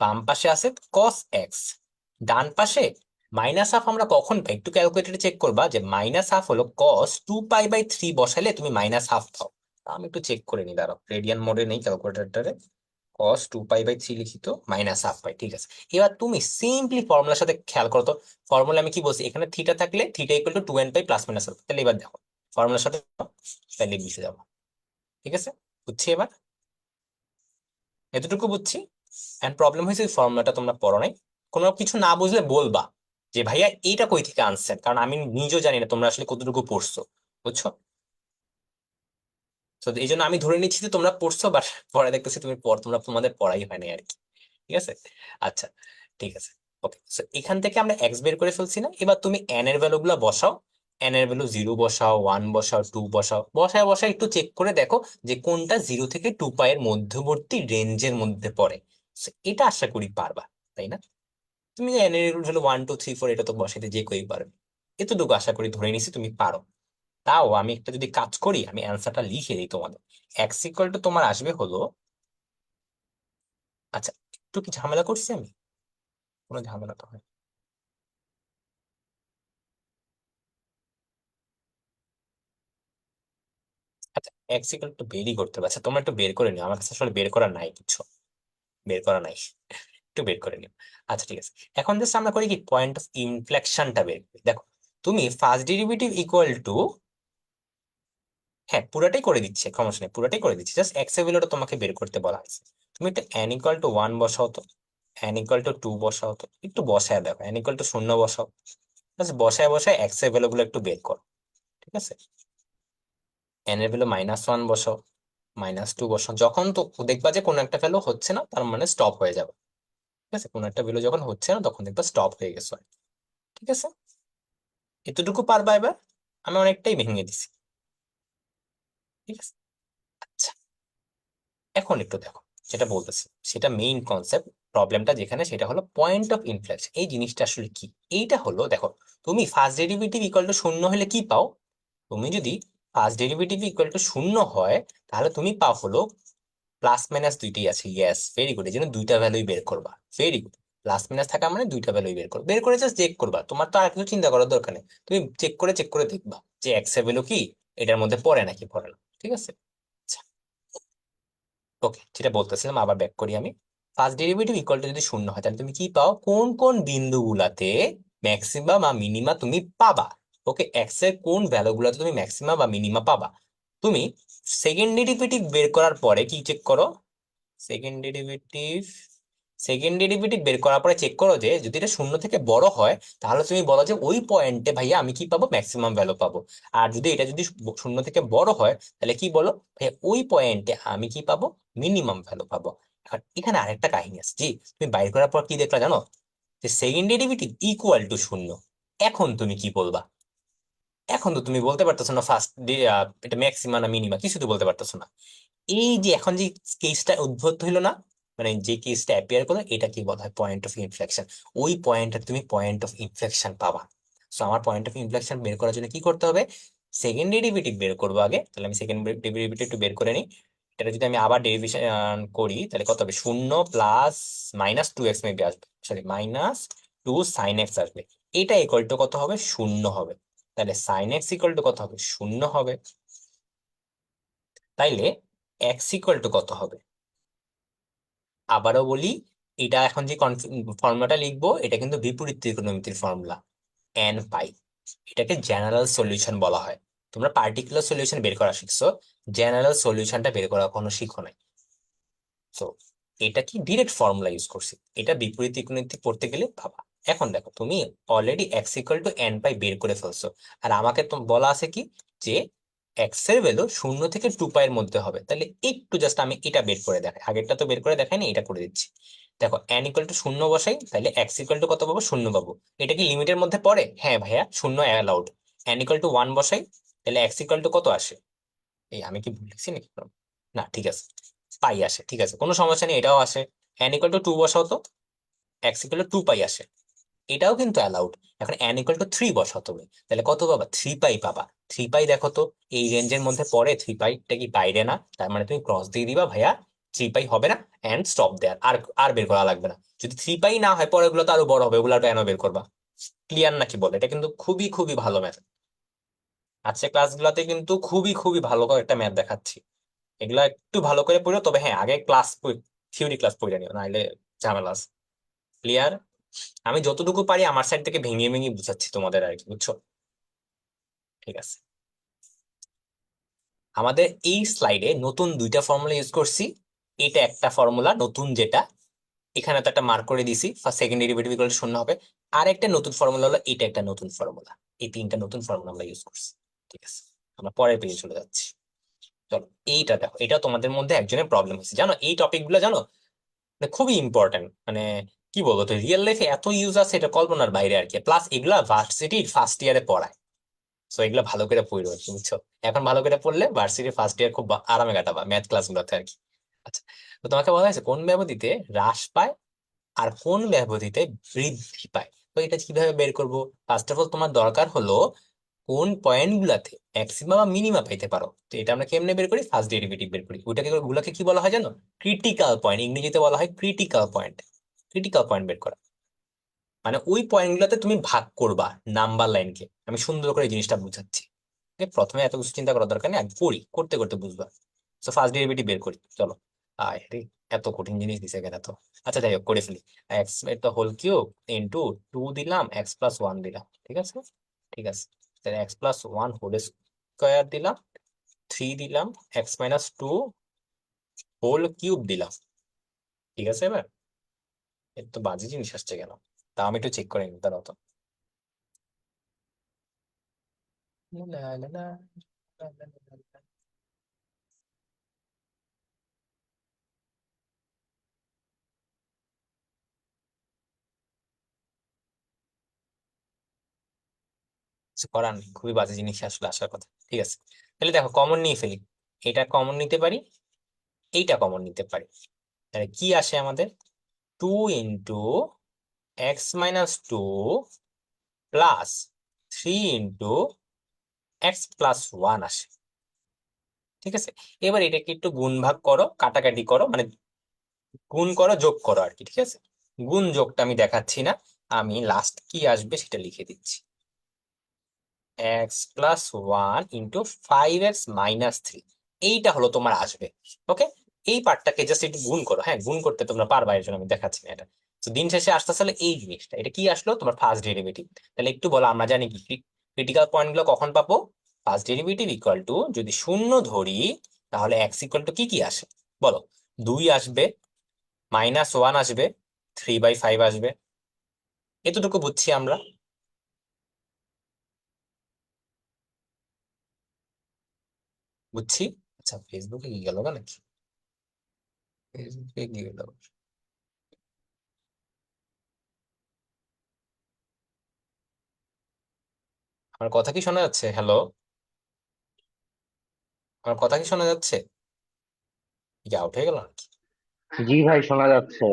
বাম পাশে আছে কস এক্স, ডান পাশে -½ আমরা কখন পাই, একটু ক্যালকুলেটরে চেক করবা যে -½ হলো cos 2π/3, বসালে তুমি -½ পাও। আমি একটু চেক করে নি, দাঁড়াও, রেডিয়ান মোডে নেই ক্যালকুলেটরটারে। cos 2π/3 লিখিত -½ পাই, ঠিক আছে। এবার তুমি সিম্পলি ফর্মুলার সাথে খেয়াল করো তো, ফর্মুলা আমি কি বলছি, এখানে থিটা থাকলে থিটা ইকুয়াল টু 2n π ±α। তাহলে এবার দেখো ফর্মুলার সাথে, তাহলে মিশে যাবো, ঠিক আছে? বুঝছি এবার, এতটুকু বুঝছি। এন্ড প্রবলেম হয়েছে ফর্মুলাটা তোমরা পড়ো নাই। কোনো কিছু না বুঝলে বলবা যে ভাইয়া এইটা কই থেকে আনছেন, কারণ আমি নিজেও জানি না তোমরা আসলে কতটুকু পড়ছো, বুঝছো? তো এই জন্য আমি ধরে নিচ্ছি যে তোমরা পড়ছো, বাট পরে দেখতেছি তুমি তোমরা তোমাদের পড়াই হয় নাই আর কি, ঠিক আছে? আচ্ছা ঠিক আছে, ওকে। এখান থেকে আমরা এক্স বের করে ফেলছি না, এবার তুমি এন এর ভ্যালু গুলা বসাও। এন এর ভ্যালু 0 বসাও, 1 বসাও, 2 বসাও, বসায় বসায় একটু চেক করে দেখো যে কোনটা 0 থেকে 2π এর মধ্যবর্তী রেঞ্জের মধ্যে পড়ে। So, এটা আশা করি পারবা, তাই না? তুমি এন এর ভ্যালু 1 2 3 4 এটা তো বসাইতে যে কেউই পারবে, এতটুকু আশা করি ধরে নিছি তুমি পারো। তাও আমি একটা যদি কাজ করি, আমি অ্যান্সারটা লিখে দিই তোমাদের। এক্স ইকুয়াল টু তোমার আসবে হলো, আচ্ছা একটু কি ঝামেলা করছি আমি? কোনো ঝামেলা তো হয়। আচ্ছা এক্স ইকুয়াল টু বেরই করতে হবে, আচ্ছা তোমরা একটু বের করে নিও, আমার কাছে আসলে বের করা নাই কিছু, বের করা নাই, একটু বের করে নিও। আচ্ছা ঠিক আছে, এখন জাস্ট আমরা করি কি, পয়েন্ট অফ ইনফ্লেকশনটা বের করি। দেখো তুমি ফার্স্ট ডেরিভেটিভ ইকুয়াল টু, হ্যাঁ পুরাটাই করে দিচ্ছে, সমস্যা নেই, পুরাটাই করে দিচ্ছি, জাস্ট এক্স এর ভ্যালুটা তোমাকে বের করতে বলা হয়েছে। তুমি একটা এন ইকুয়াল টু 1 বসাও তো, এন ইকুয়াল টু 2 বসাও তো, একটু বসায় দেখো, এন ইকুয়াল টু 0 বসাও, জাস্ট বসায় বসায় এক্স এর ভ্যালু গুলো একটু বের করো, ঠিক আছে? এন এর ভ্যালু -1 বসাও, -2 বসাও, যখন তো দেখবা যে কোনো একটা ভ্যালু হচ্ছে না, তার মানে স্টপ হয়ে যাবে, ঠিক আছে? কোনো একটা ভ্যালু যখন হচ্ছে না তখন দেখবা স্টপ হয়ে গেছে, ঠিক আছে? এতটুকু পারবা এবার, আমি অনেকটাই ভেঙে দিছি, ঠিক আছে? আচ্ছা এখন একটু দেখো, যেটা বলতেছি সেটা মেইন কনসেপ্ট, প্রবলেমটা যেখানে সেটা হলো পয়েন্ট অফ ইনফ্লেকশন। এই জিনিসটা আসলে কি, এইটা হলো দেখো, তুমি ফার্স্ট ডেরিভেটিভ ইকুয়াল টু 0 হলে কি পাও, তুমি যদি ফার্স্ট ডেরিভেটিভ ইকুয়াল টু 0 হয়, তাহলে তুমি পাও হলো প্লাস মাইনাস দুইটাই আছে, ইয়েস ভেরি গুড, এই জন্য দুইটা ভ্যালুই বের করবা, ভেরি গুড। প্লাস মাইনাস থাকা মানে দুইটা ভ্যালুই বের করো, বের করে জাস্ট চেক করবা, তোমার তো আর কিছু চিন্তা করার দরকার নেই, তুমি চেক করে দেখবা যে এক্স এর ভ্যালু কি এটার মধ্যে পড়ে নাকি পড়ে না, ঠিক আছে? আচ্ছা ওকে, যেটা বলতেছিলাম আবার ব্যাক করি আমি। ফার্স্ট ডেরিভেটিভ ইকুয়াল টু যদি শূন্য হয় তাহলে তুমি কি পাও, কোন কোন বিন্দুগুলাতে ম্যাক্সিমাম বা মিনিমা তুমি পাবা। ওকে, এক্স এর কোন ভ্যালু গুলাতে তুমি ম্যাক্সিমাম বা মিনিমা পাবা। তুমি সেকেন্ড ডেরিভেটিভ বের করার পরে কি চেক করো, সেকেন্ড ডেরিভেটিভ সেকেন্ড ডেরিভেটিভ বের করার পরে চেক করো যে যদি এটা শূন্য থেকে বড় হয় তাহলে তুমি বলো যে ওই পয়েন্টে ভাইয়া আমি কি পাবো, ম্যাক্সিমাম ভ্যালু পাবো। আর যদি এটা যদি শূন্য থেকে বড় হয় তাহলে কি বলো, ভাইয়া ওই পয়েন্টে আমি কি পাবো, মিনিমাম ভ্যালু পাবো। এখন এখানে আরেকটা কাহিনী আছে, জি তুমি বাইর করার পর কি দেখলা জানো, যে সেকেন্ড ডেরিভেটিভ ইকুয়াল টু শূন্য। এখন তুমি কি বলবা, এখন তো তুমি বলতে পারতেছো না ফার্স্ট এটা ম্যাক্সিমা না মিনিমা, কিছু তো বলতে পারতেছো না। এই যে এখন যে কেসটা উদ্ভূত হইলো না, মানে যে কেসটা অ্যাপিয়ার করলো, এটা কি বলা হয় পয়েন্ট অফ ইনফ্লেকশন। ওই পয়েন্টে তুমি পয়েন্ট অফ ইনফ্লেকশন পাবা। সো আমার পয়েন্ট অফ ইনফ্লেকশন বের করার জন্য কি করতে হবে, সেকেন্ড ডেরিভেটিভ বের করবো আগে। তাহলে আমি সেকেন্ড ডেরিভেটিভ একটু বের করে নিই। এটা যদি আমি আবার ডেরিভেশন করি তাহলে কত হবে, শূন্য plus minus two x maybe আসবে, sorry minus two sine x আসবে। এটা ইকুয়াল টু কত হবে, শূন্য হবে। তাহলে সাইন এক্স ইকুয়াল টু কত হবে, শূন্য হবে। তাইলে এক্স ইকুয়াল টু কত হবে, আবারও বলি, এটা এখন যে ফর্মুলাটা লিখবো এটা কিন্তু বিপরীত ত্রিকোণমিতির ফর্মুলা, এন পাই। এটাকে জেনারেল সলিউশন বলা হয়। তোমরা পার্টিকুলার সলিউশন বের করা শিখছো, জেনারেল সলিউশনটা বের করা কোনো শিখো নাই। তো এটা কি ডিরেক্ট ফর্মুলা ইউজ করছি, এটা বিপরীত ত্রিকোণমিতি পড়তে গেলে ভাবা। এখন দেখো তুমি already x equal to n pi বের করে ফেলছো, আর আমাকে তো বলা আছে কি, যে এক্স এর ভ্যালু শূন্য থেকে টু পাই এর মধ্যে হবে। তাহলে একটু জাস্ট আমি এটা বের করে দেখাই, আগেরটা তো বের করে দেখাইনি, এটা করে দিচ্ছি। দেখো এন ইকুয়াল টু শূন্য বসাই, তাহলে এক্স ইকুয়াল টু কত পাবো, শূন্য পাবো। এটা কি লিমিটের মধ্যে পড়ে, হ্যাঁ ভাইয়া শূন্য allowed. N equal to one বসাই, তাহলে এক্স ইকুয়াল টু কত আসে, এই আমি কি ভুল লিখছি নাকি, না ঠিক আছে, পাই আসে, ঠিক আছে কোনো সমস্যা নেই, এটাও আসে। এন ইকুয়াল টু টু বসাও তো, এক্স ইকুয়াল টু টু পাই আসে, এটাও কিন্তু অ্যালাউড। এখন এন ইকুয়াল টু থ্রি বসাও তুমি, তাহলে কত পাবা, থ্রি পাই পাবা। থ্রি পাই দেখো তো এই রেঞ্জের মধ্যে পড়ে, থ্রি পাইটা কি বাইরে না, তার মানে তুমি ক্রস দিয়ে দিবা ভাইয়া, থ্রি পাই হবে না, এন্ড স্টপ দেয়ার, আর আর বের করা লাগবে না। যদি থ্রি পাই না হয় পরে গুলো তো আরো বড় হবে, ওগুলো তো এনও বের করবা। ক্লিয়ার নাকি বলে, এটা কিন্তু খুবই খুবই ভালো ম্যাথ। আজকে ক্লাসগুলোতে কিন্তু খুবই খুবই ভালো করে একটা ম্যাথ দেখাচ্ছি, এগুলা একটু ভালো করে পড়ো। তবে হ্যাঁ আগে ক্লাস থিওরি ক্লাস পড়ে নিও, নাহলে ঝামেলা আছে। ক্লিয়ার, আমি যতটুকু পারি আমার সাইড থেকে ভেঙে ভেঙে বুঝাচ্ছি তোমাদের আর কি, বুঝছো। ঠিক আছে, আমাদের এই স্লাইডে নতুন দুইটা ফর্মুলা ইউজ করছি। এটা একটা ফর্মুলা নতুন যেটা, এখানে তো একটা মার্ক করে দিছি, first second derivative equal to শূন্য হবে। আর একটা নতুন ফর্মুলা হলো এটা, একটা নতুন ফর্মুলা। এই তিনটা নতুন ফর্মুলা আমরা ইউজ করছি। ঠিক আছে, আমরা পরের পেজে চলে যাচ্ছি। চলো, এইটা দেখো, এটা তোমাদের মধ্যে একজনের প্রবলেম হয়েছে জানো, এই টপিক গুলো জানো, মানে খুবই ইম্পর্টেন্ট, মানে কি বলবো, তো রিয়েল লাইফে এত ইউজ আছে এটা কল্পনার বাইরে আর কি। প্লাস এগুলা ভার্সিটির ফার্স্ট ইয়ারে পড়ায়, সো এগুলো ভালো করে পড়ো আর কি, বুঝছো। এখন ভালো করে পড়লে ভার্সিটির ফার্স্ট ইয়ার খুব আরামে কাটাবা ম্যাথ ক্লাস গুলোতে আর কি। আচ্ছা, তো তোমাকে বলা হয়েছে কোন ব্যবধিতে হ্রাস পায় আর কোন ব্যবধিতে বৃদ্ধি পায়। তো এটা কিভাবে বের করব, ফার্স্ট অফ অল তোমার দরকার হলো কোন পয়েন্ট গুলাতে ম্যাক্সিমাম বা মিনিমা পাইতে পারো। তো এটা আমরা কেমনে বের করি, ফার্স্ট ডেরিভেটিভ বের করি। ওইটাকে গুলাকে কি বলা হয় জানো, ক্রিটিক্যাল পয়েন্ট, ইংরেজিতে বলা হয় ক্রিটিক্যাল পয়েন্ট। ক্রিটিক্যাল পয়েন্ট বের করা মানে ওই পয়েন্ট গুলাতে তুমি ভাগ করবা নাম্বার লাইনকে। আমি সুন্দর করে এই জিনিসটা বুঝাচ্ছি। Okay, প্রথমে এত কিছু চিন্তা করার দরকার নেই, আগে করি, করতে করতে বুঝবা। তো ফার্স্ট ডেরিভেটিভ বের করি চলো। আরে এত কঠিন জিনিস দিছে কেন তো। আচ্ছা যাই হোক, করে ফেলি। এক্স এর তো হোল কিউব ইন্টু টু দিলাম, এক্স প্লাস ওয়ান দিলাম, ঠিক আছে। ঠিক আছে, তাহলে x plus one whole square দিলাম, থ্রি দিলাম, x minus two whole cube দিলাম। ঠিক আছে, এবার এর তো বাজে জিনিস আসছে কেন, তা আমি একটু চেক করে নিই, দাঁড়াও তো। লা লা লা, লা লা লা লা। কিছু করার নেই, খুবই বাজে জিনিস আসলে আসার কথা। ঠিক আছে, তাহলে দেখো কমন নিয়ে ফেলি, এটা কমন নিতে পারি, এইটা কমন নিতে পারি। তাহলে কি আসে আমাদের, two into x minus two plus three into x plus one আসে। ঠিক আছে, এবার এটাকে একটু গুণ ভাগ করো, কাটাকাটি করো, মানে গুণ করো যোগ করো আর কি। ঠিক আছে, গুণ যোগটা আমি দেখাচ্ছি না, আমি লাস্ট কি আসবে সেটা লিখে দিচ্ছি। X plus one into five x minus three, এইটা হলো তোমার আসবে। ওকে, এই পার্টটাকে জাস্ট একটু গুণ করো, হ্যাঁ গুণ করতে তোমরা পারবা, এর জন্য আমি দেখাচ্ছি না এটা। তো দিন শেষে আসতে আসলে এই জিনিসটা, এটা কি আসলো তোমার ফার্স্ট ডেরিভেটিভ। তাহলে একটু বলো, আমরা জানি কি ক্রিটিক্যাল পয়েন্ট গুলো কখন পাবো? ফার্স্ট ডেরিভেটিভ ইকুয়াল টু, যদি শূন্য ধরি তাহলে এক্স ইকুয়াল টু কি কি আসে বলো? 2 আসবে, -1 আসবে, 3/5 আসবে, এতটুকু বুঝছি আমরা। বুঝছি। আচ্ছা ফেসবুকে কি গেল নাকি? ফেসবুকে কি গেল? আমার কথা কি শোনা যাচ্ছে? হ্যালো, আমার কথা কি শোনা যাচ্ছে? কি আউট হয়ে গেল নাকি? জি ভাই, শোনা যাচ্ছে।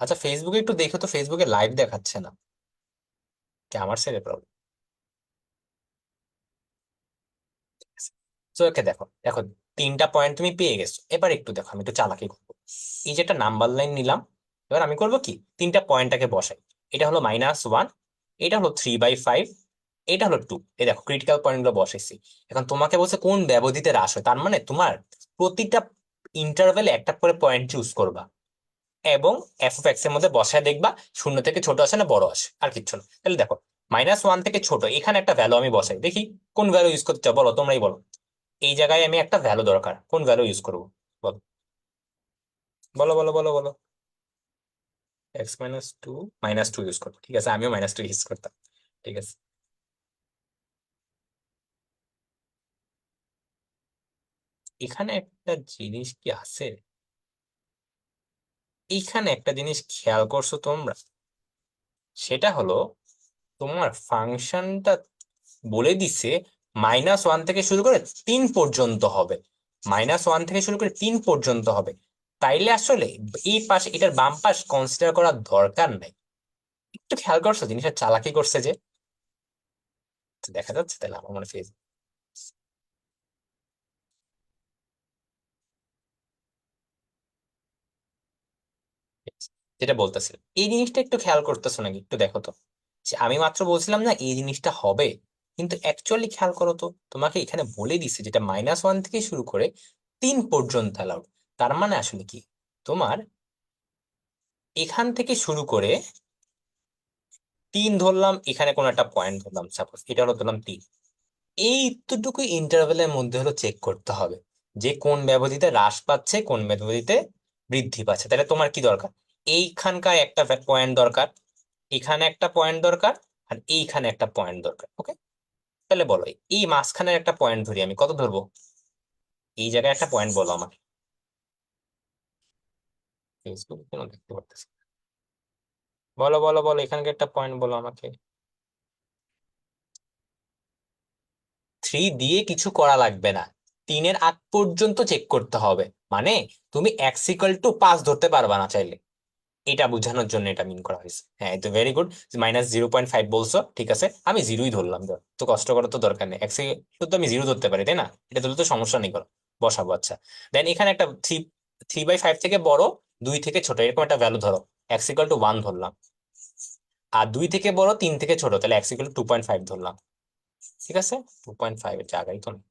আচ্ছা ফেসবুকে একটু দেখো তো, ফেসবুকে লাইভ দেখাচ্ছে না, কি আমার সাইডে প্রবলেম? তো ওকে দেখো দেখো, 3টা পয়েন্ট তুমি পেয়ে গেছো। এবার একটু দেখো, আমি একটু চালাকি করবো। এই যে একটা নাম্বার লাইন নিলাম, এবার আমি করবো কি, 3টা পয়েন্টটাকে বসাই। এটা হলো -1, এটা হলো 3/5, এটা হলো 2। এই দেখো ক্রিটিক্যাল পয়েন্ট গুলো বসাইছি। এখন তোমাকে বলছে কোন ব্যবধিতে হ্রাস হয়, তার মানে তোমার প্রতিটা ইন্টারভেলে একটা করে পয়েন্ট চুজ করবা এবং f(x) এর মধ্যে বসায় দেখবা শূন্য থেকে ছোট আসে না বড় আসে, আর কিচ্ছু না। তাহলে দেখো -1 থেকে ছোট, এখানে একটা ভ্যালু আমি বসাই দেখি কোন ভ্যালু ইউজ করতে চাও, বলো তোমরাই বলো। এই জায়গায় আমি একটা ভ্যালু দরকার, কোন ভ্যালু ইউজ করবো বলো? বলো বলো বলো বলো। x-2, -2 ইউজ করবো, ঠিক আছে, আমিও -2 ইউজ করতাম। ঠিক আছে, এখানে একটা জিনিস কি আছে, এইখানে একটা জিনিস খেয়াল করছো তোমরা? সেটা হলো তোমার ফাংশনটা বলে দিছে -1 থেকে শুরু করে 3 পর্যন্ত হবে, -1 থেকে শুরু করে 3 পর্যন্ত হবে। তাইলে আসলে এই পাশ, এটার বাম পাশ কনসিডার করার দরকার নাই। একটু খেয়াল করছো জিনিসটা চালাকি করছে যে? দেখা যাচ্ছে তাহলে আমার মনে হয় যেটা বলতেছিলাম, এই জিনিসটা একটু খেয়াল করতেছো নাকি একটু দেখো তো। যে আমি মাত্র বলছিলাম না এই জিনিসটা হবে, কিন্তু অ্যাকচুয়ালি খেয়াল করো তো, তোমাকে এখানে বলে দিছে যেটা -1 থেকে শুরু করে 3 পর্যন্ত অ্যালাউড। তার মানে আসলে কি, তোমার এখান থেকে শুরু করে 3 ধরলাম, এখানে কোনো একটা পয়েন্ট ধরলাম, সাপোজ এটা হলো ধরলাম 3, এইটুকু ইন্টারভেলের মধ্যে হলো চেক করতে হবে যে কোন ব্যবধিতে হ্রাস পাচ্ছে কোন ব্যবধিতে বৃদ্ধি পাচ্ছে। তাহলে তোমার কি দরকার, এইখানকার একটা পয়েন্ট দরকার, এখানে একটা পয়েন্ট দরকার, আর এইখানে একটা পয়েন্ট দরকার। ওকে, তাহলে বলো এই মাঝখানের একটা পয়েন্ট ধরি, আমি কত ধরবো? এই জায়গায় একটা পয়েন্ট বলো আমার। ফেসবুক কেন দেখতে পারতেছি না? বলো বলো বলো, এখানকার একটা পয়েন্ট বলো আমাকে। 3 দিয়ে কিছু করা লাগবে না, 3-এর আগ পর্যন্ত চেক করতে হবে। মানে তুমি x=5 ধরতে পারবা না চাইলে, এটা বোঝানোর জন্য এটা মিন করা হয়েছে। হ্যাঁ, তো ভেরি গুড। -0.5 বলছো, ঠিক আছে, আমি 0ই ধরলাম। তো কষ্ট করার তো দরকার নেই, এক্স তো আমি 0 ধরতে পারি তাই না? এটা ধরলে তো সমস্যা নেই, করো বসাবো। আচ্ছা দেন এখানে একটা 3/5 থেকে বড়, 2 থেকে ছোট এরকম একটা ভ্যালু ধরো, x=1 ধরলাম। আর 2 থেকে বড়, 3 থেকে ছোট, তাহলে x=2.5 ধরলাম। ঠিক আছে, 2.5 এর জায়গায় তো নেই।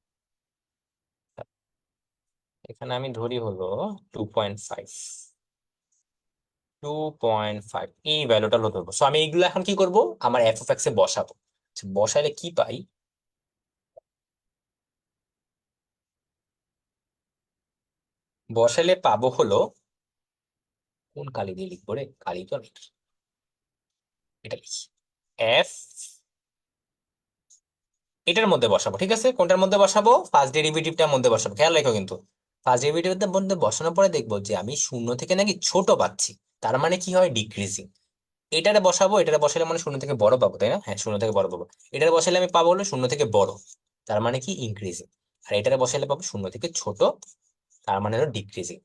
এখানে আমি ধরি হলো 2.5, 2.5 এই ভ্যালুটা হলো ধরবো। সো আমি এইগুলো এখন কি করব, আমার f(x) এ বসাবো। আচ্ছা, বসাইলে কি পাই? বসাইলে পাবো হলো, কোন কালি দিয়ে লিখবো রে, কালি তো নেই, এটা লিখি এফ, এটার মধ্যে বসাবো। ঠিক আছে, কোনটার মধ্যে বসাবো? ফার্স্ট ডেরিভেটিভটার মধ্যে বসাবো। খেয়াল রেখো কিন্তু, ফার্স্ট ডেরিভেটিভের মধ্যে বসানোর পরে দেখবো যে আমি শূন্য থেকে নাকি ছোট পাচ্ছি, তার মানে কি হয়, ডিক্রিজিং। এটারে বসাবো, এটারে বসালে মানে শূন্য থেকে বড় পাবো তাই না? হ্যাঁ, শূন্য থেকে বড় পাবো। এটারে বসালে আমি পাবো হলো শূন্য থেকে বড়, তার মানে কি, ইনক্রিজিং। আর এটারে বসালে পাবো শূন্য থেকে ছোট, তার মানে হলো ডিক্রিজিং।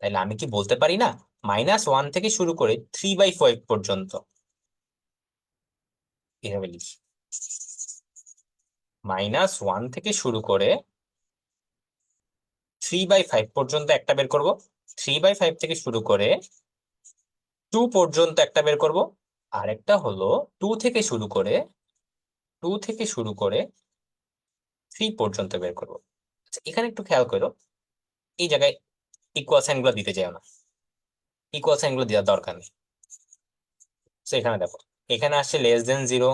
তাইলে আমি কি বলতে পারি না, -1 থেকে শুরু করে 3/5 পর্যন্ত, এভাবে লিখি। -1 থেকে শুরু করে 3/5 পর্যন্ত একটা বের করব, 3/5 থেকে শুরু করে 2 পর্যন্ত একটা বের করব, আর একটা হলো 2 থেকে শুরু করে 3 পর্যন্ত বের করব। আচ্ছা এখানে একটু খেয়াল করো, এই জায়গায় ইকুয়াল সাইন গুলো দিতে যাও না, ইকুয়াল সাইন গুলো দেওয়ার দরকার নেই। তো এখানে দেখো, এখানে আসছে লেস দেন 0,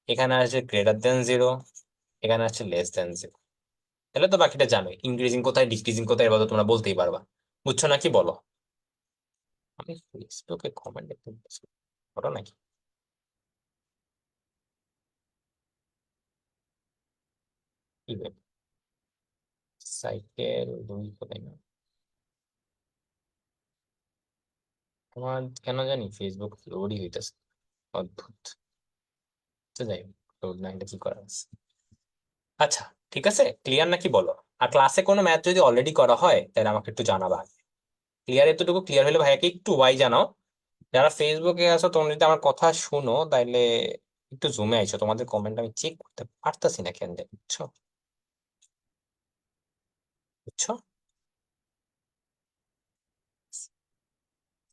এখানে আসছে গ্রেটার দেন 0, এখানে আসছে লেস দেন 0। তাহলে তো বাকিটা জানোই, ইনক্রিজিং কোথায় ডিক্রিজিং কোথায়, এবার তো তোমরা বলতেই পারবা। বুঝছো নাকি বলো? আমি ফেসবুকে কমেন্ট দেখতে পাচ্ছি, করো নাকি? কি সাইকেল 2 কোথায় না, আমার কেন জানি ফেসবুক লোডই হইতেছে, অদ্ভুত। তো যাই হোক, লোড না এটা কি করার আছে। আচ্ছা, ঠিক আছে, ক্লিয়ার নাকি বলো? আর ক্লাসে কোনো ম্যাথ যদি অলরেডি করা হয় তাহলে আমাকে একটু জানাবা। ক্লিয়ার, এতটুকু ক্লিয়ার হলে ভাইয়াকে একটু ওয়াই জানাও। যারা ফেসবুকে আছো তোমরা যদি আমার কথা শুনো তাইলে একটু জুমে আইছো, তোমাদের কমেন্ট আমি চেক করতে পারতাছি না কেন জানি, বুঝছো? বুঝছো?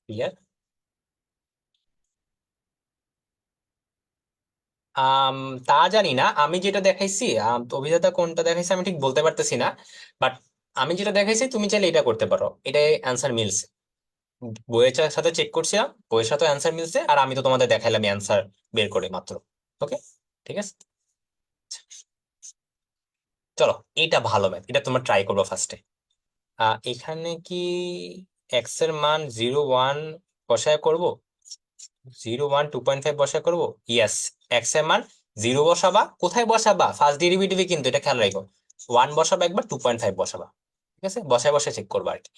ক্লিয়ার? আম তা জানি না, আমি যেটা দেখাইছি, অভিজ্ঞতা কোনটা দেখাইছি আমি ঠিক বলতে পারতেছি না, বাট আমি যেটা দেখাইছি তুমি চাইলে এটা করতে পারো, এটাই অ্যান্সার মিলছে। বইয়ের সাথে চেক করছিলাম, বইয়ের সাথে অ্যান্সার মিলছে, আর আমি তো তোমাদের দেখাইলাম অ্যান্সার বের করে মাত্র। ওকে, ঠিক আছে। চলো, এটা ভালো ম্যাথ, এটা তোমরা ট্রাই করবো ফার্স্টে। এখানে কি এক্স এর মান 0 1 বসায় করব? 0 1 2.5 বসায় করব? ইয়েস। এক্স এর মান 0 বসাবা, কোথায় বসাবা? ফার্স্ট ডেরিভেটিভে, কিন্তু এটা খেয়াল রাখো, 1 বসাবা একবার, 2.5 বসাবা। ঠিক আছে, বসায় বসায় চেক করবা আর কি।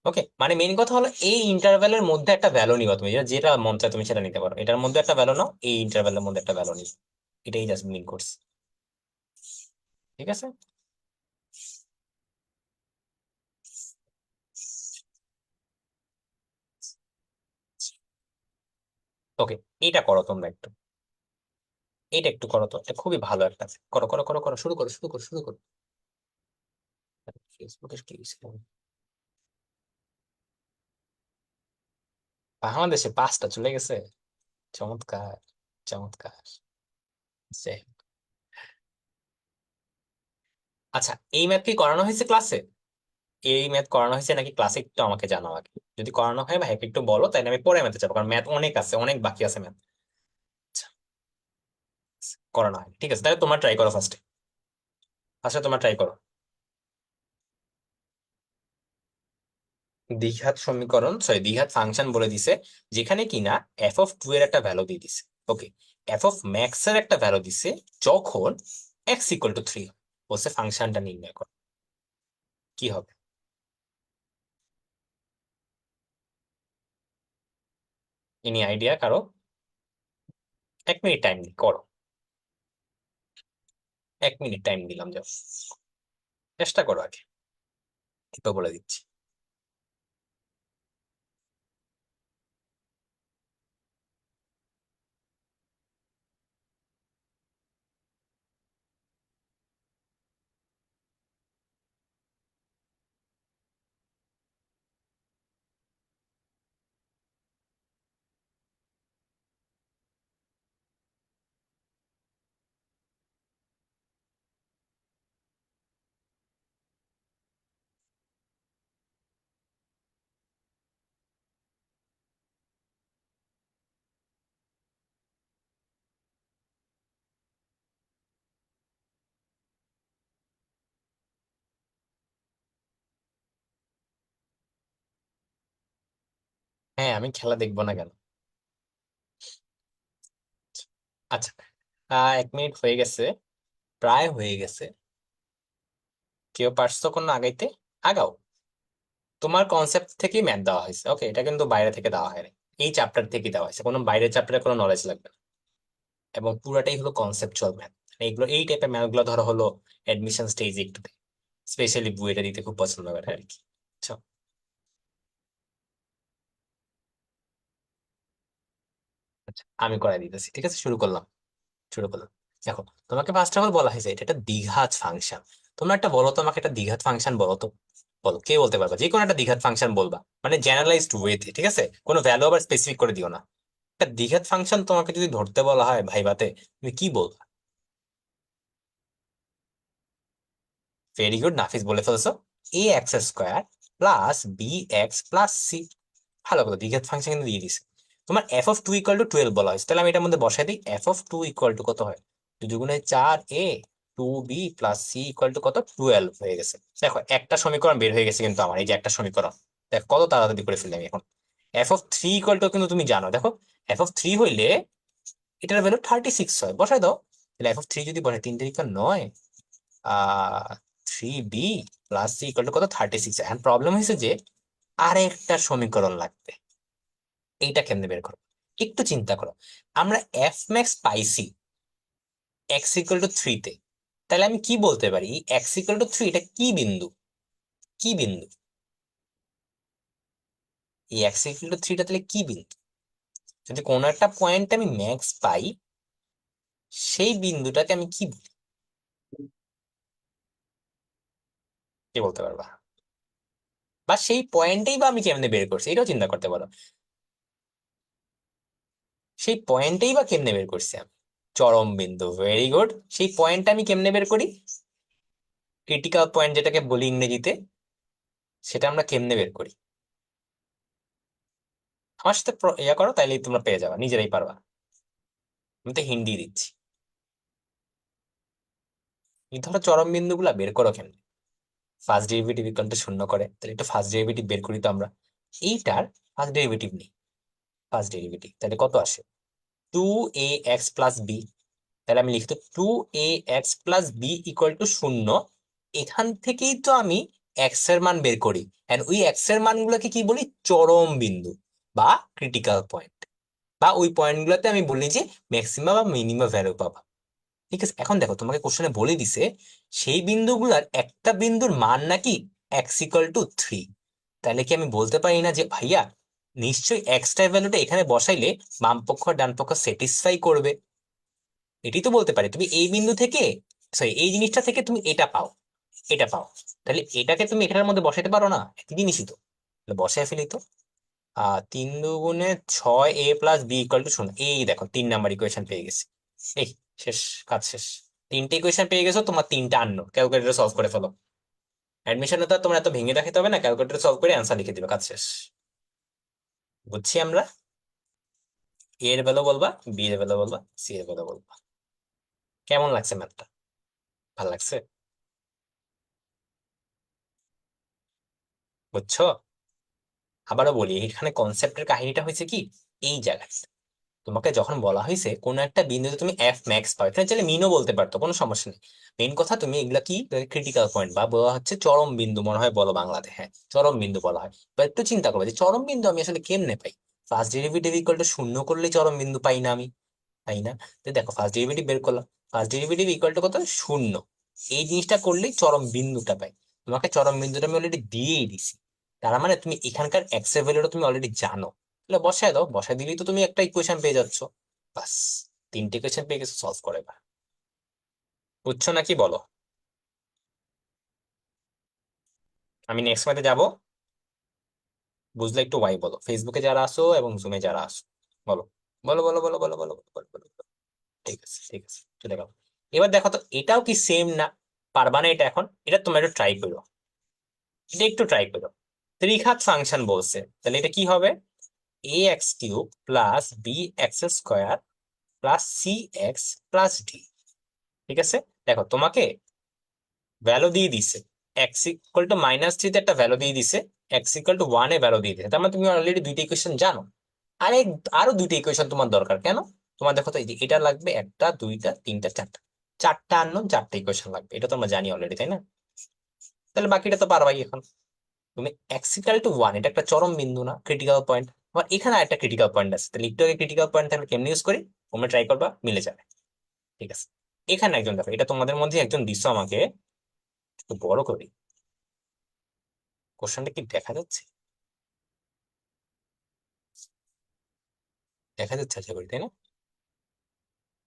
ওকে, মানে মেইন কথা হলো এই ইন্টারভ্যালের মধ্যে একটা ভ্যালু নিবা তুমি, যেটা মন চায় তুমি সেটা নিতে পারো, এটার মধ্যে একটা ভ্যালু নাও, এই ইন্টারভ্যালের মধ্যে একটা ভ্যালু নিবা। এটাই জাস্ট মিন করছি। ঠিক আছে। ওকে, এটা করো তোমরা একটু, এটা একটু করো তো, এটা খুবই ভালো একটা আছে। করো করো করো করো, শুরু করো শুরু করো শুরু করো। ফেসবুকে কি ছিল? বাংলাদেশে 5টা চলে গেছে, চমৎকার চমৎকার। যাই হোক। আচ্ছা, এই ম্যাথ কি করানো হয়েছে ক্লাসে? এই ম্যাথ করানো হয়েছে নাকি ক্লাসে, একটু আমাকে জানাও আগে। যদি করানো হয় ভাইকে একটু বলো, তাই আমি পরে ম্যাথে যাবো, কারণ ম্যাথ অনেক আছে, অনেক বাকি আছে ম্যাথ। আচ্ছা, করানো হয়, ঠিক আছে, তাহলে তোমার ট্রাই করো ফার্স্টে। ফার্স্টে তোমার ট্রাই করো। দ্বিঘাত সমীকরণ, সরি দ্বিঘাত ফাংশন বলে দিছে, যেখানে কিনা f(2) এর একটা ভ্যালু দিয়ে দিছে। ওকে, f(max) এর একটা ভ্যালু দিছে যখন x = 3 বলছে ফাংশনটা নির্ণয় করো। কি হবে? এনি আইডিয়া কারো? 1 মিনিট টাইম করো, 1 মিনিট টাইম দিলাম, যাও চেষ্টা করো আগে, তো বলে দিচ্ছি। হ্যাঁ, আমি খেলা দেখবো না কেন? আচ্ছা, 1 মিনিট হয়ে গেছে, প্রায় হয়ে গেছে। কেউ পারছো কোনো আগাইতে? আগাও। তোমার কনসেপ্ট থেকেই ম্যাথ দেওয়া হয়েছে, ওকে, এটা কিন্তু বাইরে থেকে দেওয়া হয়নি, এই চ্যাপ্টার থেকেই দেওয়া হয়েছে, কোনো বাইরের চ্যাপ্টারে কোনো নলেজ লাগবে না। এবং পুরাটাই হলো কনসেপচুয়াল ম্যাথ। এইগুলো, এই টাইপের ম্যাথ গুলো ধরো হলো অ্যাডমিশন স্টেজে একটু স্পেশালি বুয়েটা দিতে খুব পছন্দ করে আর কি, বুঝছো? আচ্ছা, আমি করাই দিতেছি, ঠিক আছে, শুরু করলাম। শুরু করলাম। দেখো, তোমাকে ফার্স্ট অফ অল বলা হয়েছে এটা একটা দ্বিঘাত ফাংশন। তোমরা একটা বলো তো আমাকে, একটা দ্বিঘাত ফাংশন বলো তো। বলো, কে বলতে পারবা? যে কোনো একটা দ্বিঘাত ফাংশন বলবা, মানে জেনারেলাইজড ওয়েতে, ঠিক আছে, কোনো ভ্যালু আবার স্পেসিফিক করে দিও না। একটা দ্বিঘাত ফাংশন তোমাকে যদি ধরতে বলা হয় ভাইবাতে, তুমি কি বলবা? ভেরি গুড, নাফিস বলে ফেলছো। a x² plus b x plus c. ভালো কথা, দ্বিঘাত ফাংশন কিন্তু দিয়ে দিছে। তোমার f of two equal to 12 বলা হয়েছে, তাহলে আমি এটার মধ্যে বসাই দিই। F of two equal to কত হয়, 2 × 4 a 2b plus c equal to কত, 12 হয়ে গেছে। দেখো একটা সমীকরণ বের হয়ে গেছে কিন্তু আমার, এই যে একটা সমীকরণ। দেখো কত তাড়াতাড়ি করে ফেললাম এখন। F of three equal to কিন্তু তুমি জানো, দেখো এফ অফ থ্রি হইলে এটার ভ্যালু 36 হয়, বসাই দাও। তাহলে এফ অফ থ্রি যদি বসে 3 × 9 3b plus c equal to কত, 36। এখন প্রবলেম হয়েছে যে আরেকটা সমীকরণ লাগবে। এইটা কেমনে বের করো, একটু চিন্তা করো। আমরা এফ ম্যাক্স পাইছি এক্স ইকুয়াল টু 3 তে, তাহলে আমি কি বলতে পারি, এক্স ইকুয়াল টু 3 এটা কি বিন্দু, কি বিন্দু? এই এক্স ইকুয়াল টু 3 টা তাহলে কি বিন্দু? যদি কোনো একটা পয়েন্ট আমি ম্যাক্স পাই, সেই বিন্দুটাকে আমি কি বলি, কি বলতে পারবা? বা সেই পয়েন্টেই বা আমি কেমনে বের করছি, এটাও চিন্তা করতে পারো। সেই পয়েন্টেই বা কেমনে বের করছি আমি, চরম বিন্দু, ভেরি গুড। সেই পয়েন্টটা আমি কেমনে বের করি, ক্রিটিক্যাল পয়েন্ট যেটাকে বলি ইংরেজিতে, সেটা আমরা কেমনে বের করি? আমার সাথে ইয়া করো, তাইলেই তোমরা পেয়ে যাবা, নিজেরাই পারবা। আমি তো হিন্দি দিচ্ছি। এই ধরো চরম বিন্দু গুলা বের করো কেমনে, ফার্স্ট ডেরিভেটিভ ইকুয়াল টু 0 করে, তাহলে একটু ফার্স্ট ডেরিভেটিভ বের করি তো আমরা। এইটার ফার্স্ট ডেরিভেটিভ নেই, ফার্স্ট ডেরিভেটিভ তাহলে কত আসে, 2ax+b। তাহলে আমি লিখতো 2ax+b ইকুয়াল টু 0। এখান থেকেই তো আমি এক্স এর মান বের করি, এন্ড ওই এক্স এর মানগুলোকে কি বলি, চরম বিন্দু বা ক্রিটিক্যাল পয়েন্ট। বা ওই পয়েন্ট গুলোতে আমি বলি যে ম্যাক্সিমাম বা মিনিমাম ভ্যালু পাবা। ঠিক আছে, এখন দেখো তোমাকে কোশ্চেনে বলে দিছে সেই বিন্দুগুলার একটা বিন্দুর মান নাকি এক্স ইকুয়াল টু 3। তাহলে কি আমি বলতে পারি না যে ভাইয়া নিশ্চয়ই এক্সট্রা ভ্যালুটা এখানে বসাইলে বাম পক্ষ আর ডান পক্ষ স্যাটিসফাই করবে? এটি তো বলতে পারে তুমি এই বিন্দু থেকে, সরি এই জিনিসটা থেকে তুমি এটা পাও, এটা পাও। তাহলে এটাকে তুমি এটার মধ্যে বসাইতে পারো না, একই জিনিসই তো। তাহলে বসাই ফেলি তো। 3 × 2 = 6a+b = 0। এই দেখো 3 নাম্বার ইকুয়েশন পেয়ে গেছি। এই শেষ, কাজ শেষ। তিনটে ইকুয়েশন পেয়ে গেছো, তোমার তিনটা আন্ন, ক্যালকুলেটরে সলভ করে ফেলো। অ্যাডমিশনে তো আর তোমার এত ভেঙে দেখাতে হবে না, ক্যালকুলেটরে সলভ করে অ্যান্সার লিখে দিবে, কাজ শেষ। বুঝছি আমরা। এ এর ভ্যালু বলবা, বি এর ভ্যালু বলবা, সি এর ভ্যালু বলবা। কেমন লাগছে ম্যাথটা, ভালো লাগছে? বুঝছো? আবারও বলি, এখানে কনসেপ্টের কাহিনীটা হয়েছে কি, এই জায়গায় তোমাকে যখন বলা হয়েছে কোন একটা বিন্দুতে তুমি এফ ম্যাক্স পাও, এখানে চাইলে মিনও বলতে পারতো, কোনো সমস্যা নেই। মেইন কথা তুমি এগুলা কি, ক্রিটিক্যাল পয়েন্ট বা বলা হচ্ছে চরম বিন্দু, মনে হয় বলো বাংলাতে, হ্যাঁ চরম বিন্দু বলা হয়। বা একটু চিন্তা করো যে চরম বিন্দু আমি আসলে কেমনে পাই, ফার্স্ট ডেরিভেটিভ ইকুয়াল টু 0 করলেই চরম বিন্দু পাই না আমি, তাই না? তো দেখো ফার্স্ট ডেরিভেটিভ বের করলাম, ফার্স্ট ডেরিভেটিভ ইকুয়াল টু কত, 0। এই জিনিসটা করলেই চরম বিন্দুটা পাই। তোমাকে চরম বিন্দুটা আমি অলরেডি দিয়েই দিছি, তার মানে তুমি এখানকার এক্স এর ভ্যালুটা তুমি অলরেডি জানো। তাহলে বসায় দাও, বসায় দিলেই তো তুমি একটা ইকুয়েশন পেয়ে যাচ্ছ। বাস, তিনটে ইকুয়েশন পেয়ে গেছো, সলভ করে এবার। বুঝছো নাকি বলো? আমি নেক্সট ম্যাথে যাবো, বুঝলে একটু ওয়াই বলো, ফেসবুকে যারা আসো এবং জুমে যারা আসো, বলো বলো বলো বলো বলো বলো বলো বলো বলো বলো। ঠিক আছে ঠিক আছে, চলে গেল। এবার দেখো তো এটাও কি সেম না, পারবা না এটা এখন, এটা তোমরা একটু ট্রাই করো, এটা একটু ট্রাই করো। ত্রিঘাত ফাংশন বলছে, তাহলে এটা কি হবে, ax³ plus bx² plus cx+d। ঠিক আছে, দেখো তোমাকে ভ্যালু দিয়ে দিছে, x = -3 তে একটা ভ্যালু দিয়ে দিছে, x = 1 এ ভ্যালু দিয়ে দিছে, তার মানে তুমি অলরেডি দুইটা ইকুয়েশন জানো। আরে আরো দুইটা ইকুয়েশন তোমার দরকার কেন? তোমার দেখো তো এই যে এটা লাগবে, একটা দুইটা তিনটা চারটা, চারটা আননোন, চারটা ইকুয়েশন লাগবে, এটা তোমরা জানি অলরেডি, তাই না? তাহলে বাকিটা তো পারবাই এখন। তুমি x = 1, এটা একটা চরম বিন্দু না, ক্রিটিক্যাল পয়েন্ট। আবার এখানে একটা ক্রিটিক্যাল পয়েন্ট আছে, তাহলে একটু আগে ক্রিটিক্যাল পয়েন্ট থাকলে কেমনি ইউজ করি, তোমরা ট্রাই করবা, মিলে যাবে। ঠিক আছে, এখানে একজন দেখো, এটা তোমাদের মধ্যে একজন দিছো আমাকে, একটু বড় করি, কোশ্চেনটা কি দেখা যাচ্ছে, দেখা যাচ্ছে আশা করি, তাই না?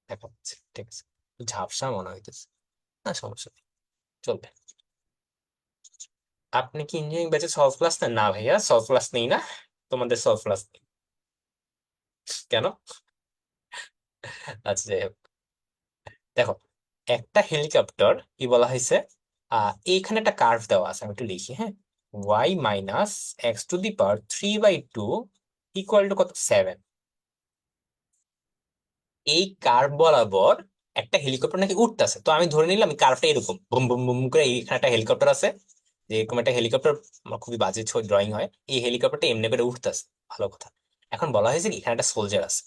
দেখা যাচ্ছে, ঠিক আছে। একটু ঝাপসা মনে হইতেছে, না সমস্যা নেই, চলবে। আপনি কি ইঞ্জিনিয়ারিং ব্যাচে সলভ ক্লাস নেন? না ভাইয়া, সলভ ক্লাস নেই না, তোমাদের সলভ ক্লাস নেই কেন? আচ্ছা যাই হোক, দেখো একটা হেলিকপ্টার কি বলা হয়েছে, এইখানে একটা কার্ভ দেওয়া আছে, আমি একটু লিখি, হ্যাঁ। y minus x to the power 3/2 equal to কত 7। এই কার্ভ বরাবর একটা হেলিকপ্টার নাকি উঠতেছে, তো আমি ধরে নিলাম কার্ভটা এরকম বুম বুম বুম করে এখানে একটা হেলিকপ্টার আছে, যে এরকম একটা হেলিকপ্টার, আমার খুবই বাজে ড্রয়িং হয়, এই হেলিকপ্টারটা এমনি করে উঠতেছে, ভালো কথা। এখন বলা হয়েছে কি এখানে একটা সোলজার আছে,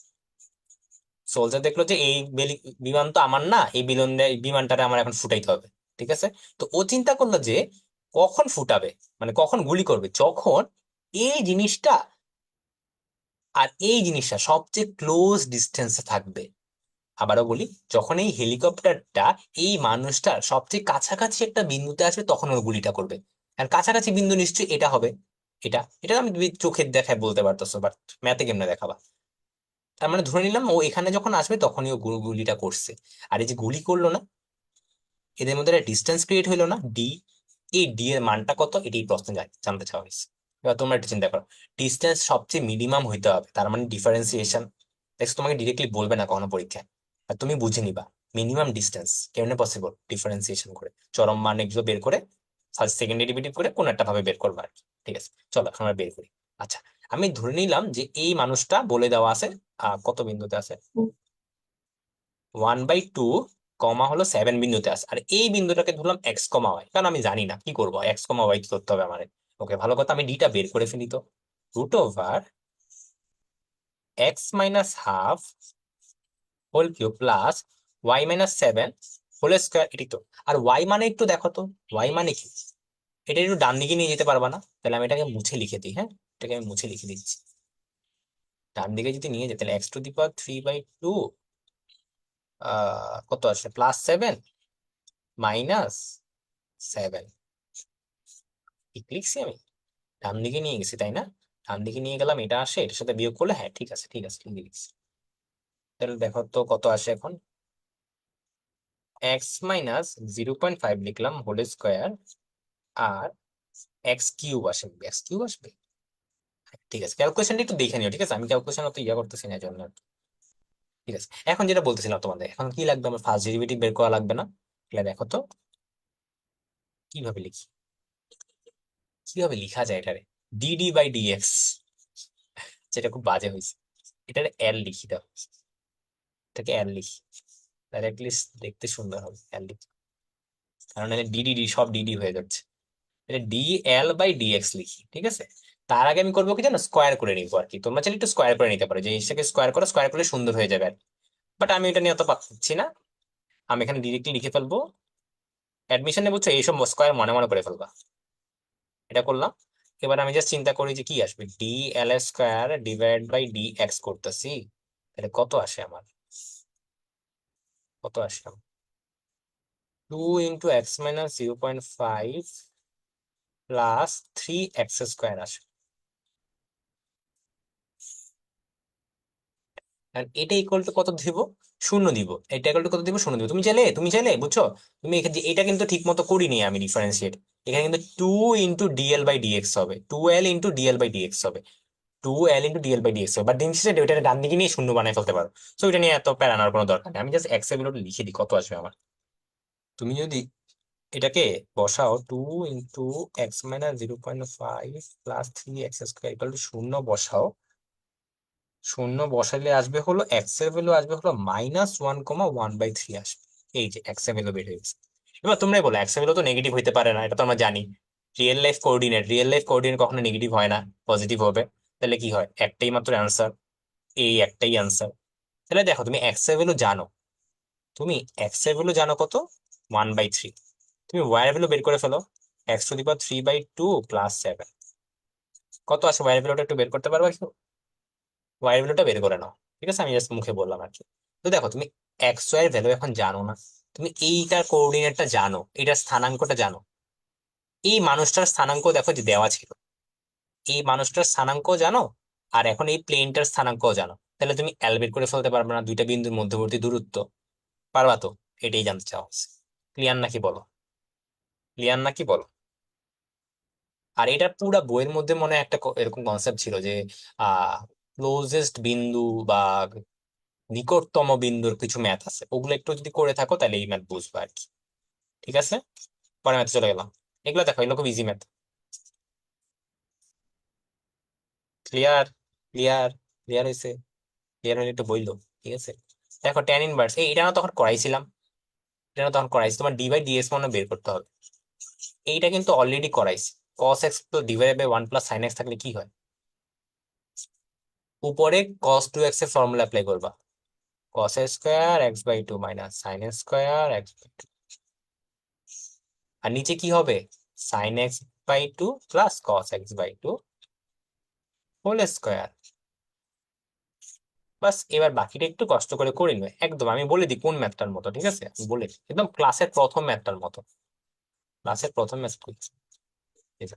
সোলজার দেখলো যে এই বিমান তো আমার না, এই বিমানটারে আমার এখন ফুটাইতে হবে, ঠিক আছে। তো ও চিন্তা করলো যে কখন ফুটাবে, মানে কখন গুলি করবে, যখন এই জিনিসটা আর এই জিনিসটা সবচেয়ে ক্লোজ ডিস্টেন্সে থাকবে। আবারও বলি, যখন এই হেলিকপ্টারটা এই মানুষটার সবচেয়ে কাছাকাছি একটা বিন্দুতে আসবে তখন ওর গুলিটা করবে। আর কাছাকাছি বিন্দু নিশ্চয়ই এটা হবে, এটা এটা আমি তুমি চোখের দেখায় বলতে পারতেছো, বাট ম্যাথে কেমনে দেখাবা। তার মানে ধরে নিলাম ও এখানে যখন আসবে তখনই ও গুলিটা করছে। আর এই যে গুলি করলো না, এদের মধ্যে একটা ডিস্টেন্স ক্রিয়েট হইলো না, ডি। এই ডি এর মানটা কত, এটাই প্রশ্ন জানতে চাওয়া হয়েছে। এবার তোমরা একটু চিন্তা করো, ডিস্টেন্স সবচেয়ে মিনিমাম হইতে হবে, তার মানে ডিফারেন্সিয়েশন। দেখো তোমাকে ডিরেক্টলি বলবে না কখনো পরীক্ষায়, আর তুমি বুঝে নিবা মিনিমাম ডিস্টেন্স কেমনে পসিবল, ডিফারেন্সিয়েশন করে চরম মান এগুলো বের করে ফার্স্ট সেকেন্ড ডেরিভেটিভ করে কোন একটা ভাবে বের করবা আর কি। ঠিক আছে, চলো এখন আমরা বের করি। আচ্ছা, আমি ধরে নিলাম যে এই মানুষটা বলে দেওয়া আছে কত বিন্দুতে আছে, 1/2 কমা হলো 7 বিন্দুতে আছে, আর এই বিন্দুটাকে ধরলাম এক্স কমা ওয়াই, কারণ আমি জানি না কি করবো, এক্স কমা ওয়াই ধরতে হবে আমার। ওকে, ভালো কথা, আমি ডিটা বের করে ফেলি তো। √(x - 1/2 whole cube plus y - 7 whole square, এটি তো। আর ওয়াই মানে একটু দেখো তো, ওয়াই মানে কি, এটা একটু ডান দিকে নিয়ে যেতে পারবা না? তাহলে আমি এটাকে মুছে লিখে দিই, হ্যাঁ, এটাকে আমি মুছে লিখে দিচ্ছি। ডান দিকে যদি নিয়ে যেতে, তাহলে x⁻³ কত আসে, +7 -7। ঠিক লিখছি আমি? ডান দিকে নিয়ে গেছি তাই না? ডান দিকে নিয়ে গেলাম, এটা আসে, এটার সাথে বিয়োগ করলে, হ্যাঁ ঠিক আছে ঠিক আছে, ঠিক লিখছি। তাহলে দেখো তো কত আসে এখন, x - 0.5 লিখলাম হোল স্কোয়ার, আর x³ আসে, x³ আসবে। ঠিক আছে, ক্যালকুলেশনটা একটু দেখে নিও, ঠিক আছে, আমি ক্যালকুলেশন অত ইয়া করতেছি না এই জন্য। ঠিক আছে, এখন যেটা বলতেছিলাম তোমাদের, এখন কি লাগবে, আমার ফার্স্ট ডেরিভেটিভ বের করা লাগবে না? তাহলে দেখো তো কিভাবে লিখি, কিভাবে লিখা যায় এটারে, dd/dx, যেটা খুব বাজে হয়েছে, এটারে এল লিখি দাও, এটাকে এল লিখি, তাহলে অ্যাটলিস্ট দেখতে সুন্দর হবে এল লিখি, কারণ এখানে ডিডি সব ডিডি হয়ে যাচ্ছে। এটা dl/dx লিখি, ঠিক আছে। তার আগে আমি করবো কি জানো, স্কোয়ার করে নিবো আর কি, তোমরা চাইলে একটু স্কোয়ার করে নিতে পারো, যে জিনিসটাকে স্কোয়ার করো, স্কোয়ার করলে সুন্দর হয়ে যাবে আর কি। বাট আমি এটা নিয়ে অত পাচ্ছি না, আমি এখানে ডিরেক্টলি লিখে ফেলবো। অ্যাডমিশনে বুঝছো এইসব স্কোয়ার মনে মনে করে ফেলবা, এটা করলাম। এবার আমি জাস্ট চিন্তা করি যে কি আসবে, dl² / dx করতেছি, তাহলে কত আসে আমার, কত আসে আমার, 2 × x - 0.5 প্লাস 3x² আসে। আর এটা ইকুয়াল টু কত দিব, শূন্য দিব, এটা ইকুয়াল টু কত দিব, শূন্য দিব। তুমি চাইলে বুঝছো, তুমি এখানে এটা কিন্তু ঠিক মতো করিনি আমি ডিফারেন্সিয়েট, এখানে কিন্তু 2 × dl/dx হবে, 2l × dl/dx হবে, 2l × dl/dx হবে, বাট দিন শেষে ওইটা ডান দিকে নিয়ে শূন্য বানাই ফেলতে পারো। তো এটা নিয়ে এত প্যারানোর কোনো দরকার নেই, আমি জাস্ট এক্স এর ভ্যালুটা লিখে দিই কত আসবে আমার। তুমি যদি এটাকে বসাও, 2 × x - 0.5 plus 3x² equal to শূন্য বসাও, শূন্য বসালে আসবে হলো এক্স এর ভ্যালু আসবে হলো -1,1/3 আসবে। এই যে এক্স এর ভ্যালু বের হয়ে গেছে। এবার তোমরাই বলো, এক্স এর ভ্যালু তো নেগেটিভ হইতে পারে না, এটা তো আমরা জানি। রিয়েল লাইফ কোঅর্ডিনেট কখনো নেগেটিভ হয় না, পজিটিভ হবে। তাহলে কি হয়, একটাই মাত্র অ্যান্সার, এই একটাই অ্যান্সার। তাহলে দেখো, তুমি এক্স এর ভ্যালু জানো, তুমি এক্স এর ভ্যালু জানো কত, 1/3। তুমি ওয়াই এর ভ্যালু বের করে ফেলো, x⁻³ / 2 প্লাস 7, কত আছে ওয়াই এর ভ্যালুটা একটু বের করতে পারবা? ওয়াই এর ভ্যালুটা বের করে নাও, ঠিক আছে, আমি জাস্ট মুখে বললাম আর কি। তো দেখো, তুমি এক্স ওয়াই এর ভ্যালু এখন জানো না, তুমি এইটার কোঅর্ডিনেটটা জানো, এটার স্থানাঙ্কটা জানো, এই মানুষটার স্থানাঙ্ক দেখো যে দেওয়া ছিল, এই মানুষটার স্থানাঙ্ক জানো, আর এখন এই প্লেনটার স্থানাঙ্কও জানো, তাহলে তুমি এল বের করে ফেলতে পারবে না, দুইটা বিন্দুর মধ্যবর্তী দূরত্ব, পারবা তো? এটাই জানতে চাওয়া হচ্ছে। ক্লিয়ার নাকি বলো, ক্লিয়ার নাকি বলো। আর এটা পুরা বইয়ের মধ্যে মনে হয় একটা এরকম কনসেপ্ট ছিল যে ক্লোজেস্ট বিন্দু বা নিকটতম বিন্দুর কিছু ম্যাথ আছে, ওগুলো একটু যদি করে থাকো তাহলে এই ম্যাথ বুঝবা আর কি। ঠিক আছে, পরে ম্যাথে চলে গেলাম। এগুলো দেখো, এগুলো খুব easy math. Clear clear clear হয়েছে? ক্লিয়ার হলে একটু বইলো, ঠিক আছে? দেখো ট্যান ইনভার্স এটা না তখন করাইছিলাম, এটা না তখন করাইছি, তোমার ডি বাই ডিএক্স মানে বের করতে হবে। এইটা কিন্তু অলরেডি করাইছি, cos x divided by 1 plus sin x থাকলে কি হয়, উপরে cos 2x এর ফর্মুলা অ্যাপ্লাই করবা, cos a square x by 2 minus sin a square x by 2, আর নিচে কি হবে, sin x by 2 plus cos x by 2 whole square. বাস, এবার বাকিটা একটু কষ্ট করে করে নিবে, একদম আমি বলে দিই কোন ম্যাথটার মতো, ঠিক আছে? আমি বলে দিই একদম ক্লাসের প্রথম ম্যাথটার মতো, ক্লাসের প্রথম ম্যাথ,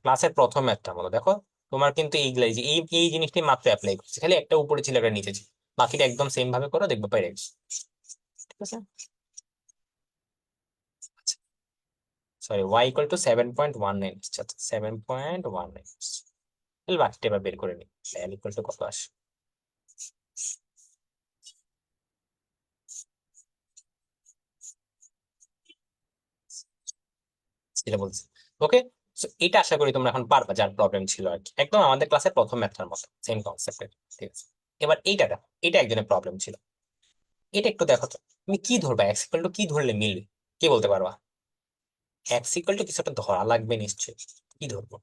ক্লাসের প্রথম ম্যাথটার মতো। দেখো তোমার কিন্তু এইগুলা, এই যে এই জিনিসটি মাত্র অ্যাপ্লাই করছে, খালি একটা উপরে ছিল একটা নিচে ছিল, বাকিটা একদম সেম ভাবে করো, দেখবে পাই গেছে, ঠিক আছে? সরি, y ইকুয়াল টু 7.19, আচ্ছা 7.19, তাহলে বাকিটা এবার বের করে নিই, l ইকুয়াল টু কত আসে। যেটা বলছি, ওকে। এটা আশা করি তোমরা এখন পারবা, যার প্রবলেম ছিল আর কি, একদম আমাদের ক্লাসের প্রথম ম্যাথটার মতো সেম কনসেপ্টের, ঠিক আছে? এবার এইটা, এটা একজনের প্রবলেম ছিল, এটা একটু দেখো তো, তুমি কি ধরবা, এক্স ইকুয়াল টু কি ধরলে মিলবে, কে বলতে পারবা? এক্স ইকুয়াল টু কিছু একটা ধরা লাগবে নিশ্চয়ই, কি ধরবো?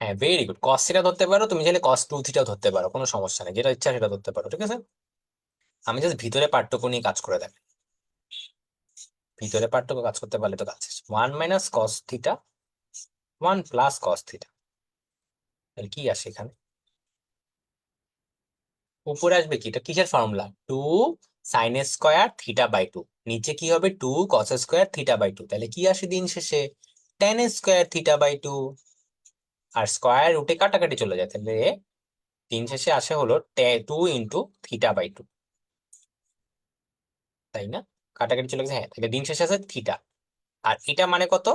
হ্যাঁ, ভেরি গুড, কস থিটা ধরতে পারো, তুমি চাইলে কস টু থিটাও ধরতে পারো, কোনো সমস্যা নেই, যেটা ইচ্ছা সেটা ধরতে পারো, ঠিক আছে? আমি জাস্ট ভিতরে পার্থক্য নিয়ে কাজ করে দেখ, ভিতরে পার্থক্য কাজ করতে পারলে তো কাজ শেষ। 1 - cos থিটা 1 + cos থিটা, তাহলে কি আসে এখানে, উপরে আসবে কি, এটা কিসের ফর্মুলা, 2 sin² θ/2, নিচে কি হবে 2 cos² θ/2, তাহলে কি আসে দিন শেষে tan² θ/2, আর স্কয়ার রুটে কাটাকাটি চলে যায়, তাহলে দিন শেষে আসে হলো 2 × θ/2, তাই না? কাটাকাটি চলে গেছে, হ্যাঁ, তাহলে দিন শেষে আছে থিটা, আর এটা মানে কত,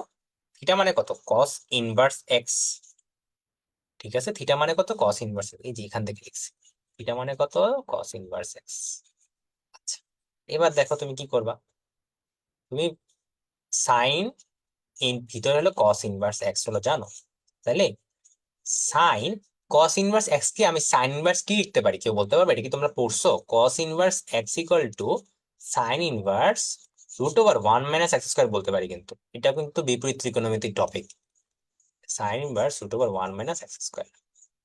থিটা মানে কত, cos ইনভার্স এক্স, ঠিক আছে? থিটা মানে কত, cos ইনভার্স, এই যে এখান থেকে লিখছি, থিটা মানে কত, cos ইনভার্স এক্স। আচ্ছা, এবার দেখো তুমি কি করবা, তুমি সাইন ভিতরে হলো cos ইনভার্স এক্স হলো জানো, তাহলে সাইন cos ইনভার্স এক্স কি আমি সাইন ইনভার্স কি লিখতে পারি, কেউ বলতে পারবে? এটা কি তোমরা পড়ছো? cos inverse x equal two sign inverse √1 - x² বলতে পারি, কিন্তু এটা কিন্তু বিপরীত ত্রিকোণমিতিক টপিক, সাইন ইনভার্স √1 - x²,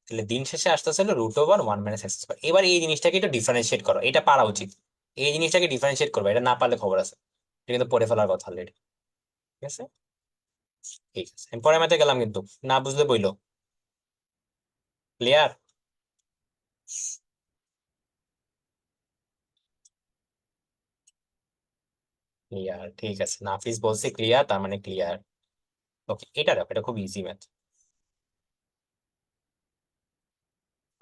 তাহলে দিন শেষে আসতেছে হলো √1 - x²। এবার এই জিনিসটাকে একটু ডিফারেন্সিয়েট করো, এটা পারা উচিত, এই জিনিসটাকে ডিফারেন্সিয়েট করবে, এটা না পারলে খবর আছে, এটা কিন্তু পড়ে ফেলার কথা অলরেডি, ঠিক আছে? ঠিক আছে, আমি পরে ম্যাথে গেলাম, কিন্তু না বুঝলে বইলো, ক্লিয়ার? ক্লিয়ার, ঠিক আছে, নাফিস বলছে ক্লিয়ার, তার মানে ক্লিয়ার। ওকে, এটা দেখো, এটা খুব ইজি ম্যাথ,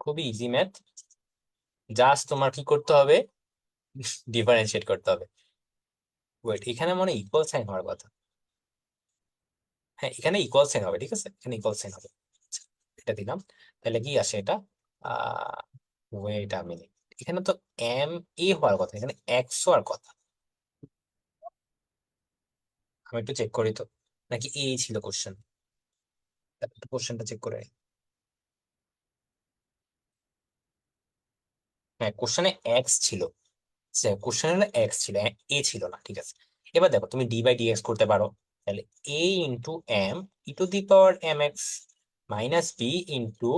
খুবই ইজি ম্যাথ, জাস্ট তোমার কি করতে হবে, ডিফারেন্সিয়েট করতে হবে। ওয়েট, এখানে মনে ইকুয়াল সাইন হওয়ার কথা, হ্যাঁ এখানে ইকুয়াল সাইন হবে, ঠিক আছে, এখানে ইকুয়াল সাইন হবে। আচ্ছা, এটা দিলাম, তাহলে কি আসে এটা, আহ ওয়েট আ মিনিট, এখানে তো এম এ হওয়ার কথা, এখানে এক্স হওয়ার কথা, আমি একটু চেক করি তো, নাকি এই ছিল কোশ্চেন, কোশ্চেনটা চেক করে। হ্যাঁ, কোশ্চেনে এক্স ছিল, কোশ্চেন হলো এক্স ছিল, এ ছিল না, ঠিক আছে? এবার দেখো তুমি ডি বাই ডিএক্স করতে পারো, তাহলে a into m e⁻m(x) minus b into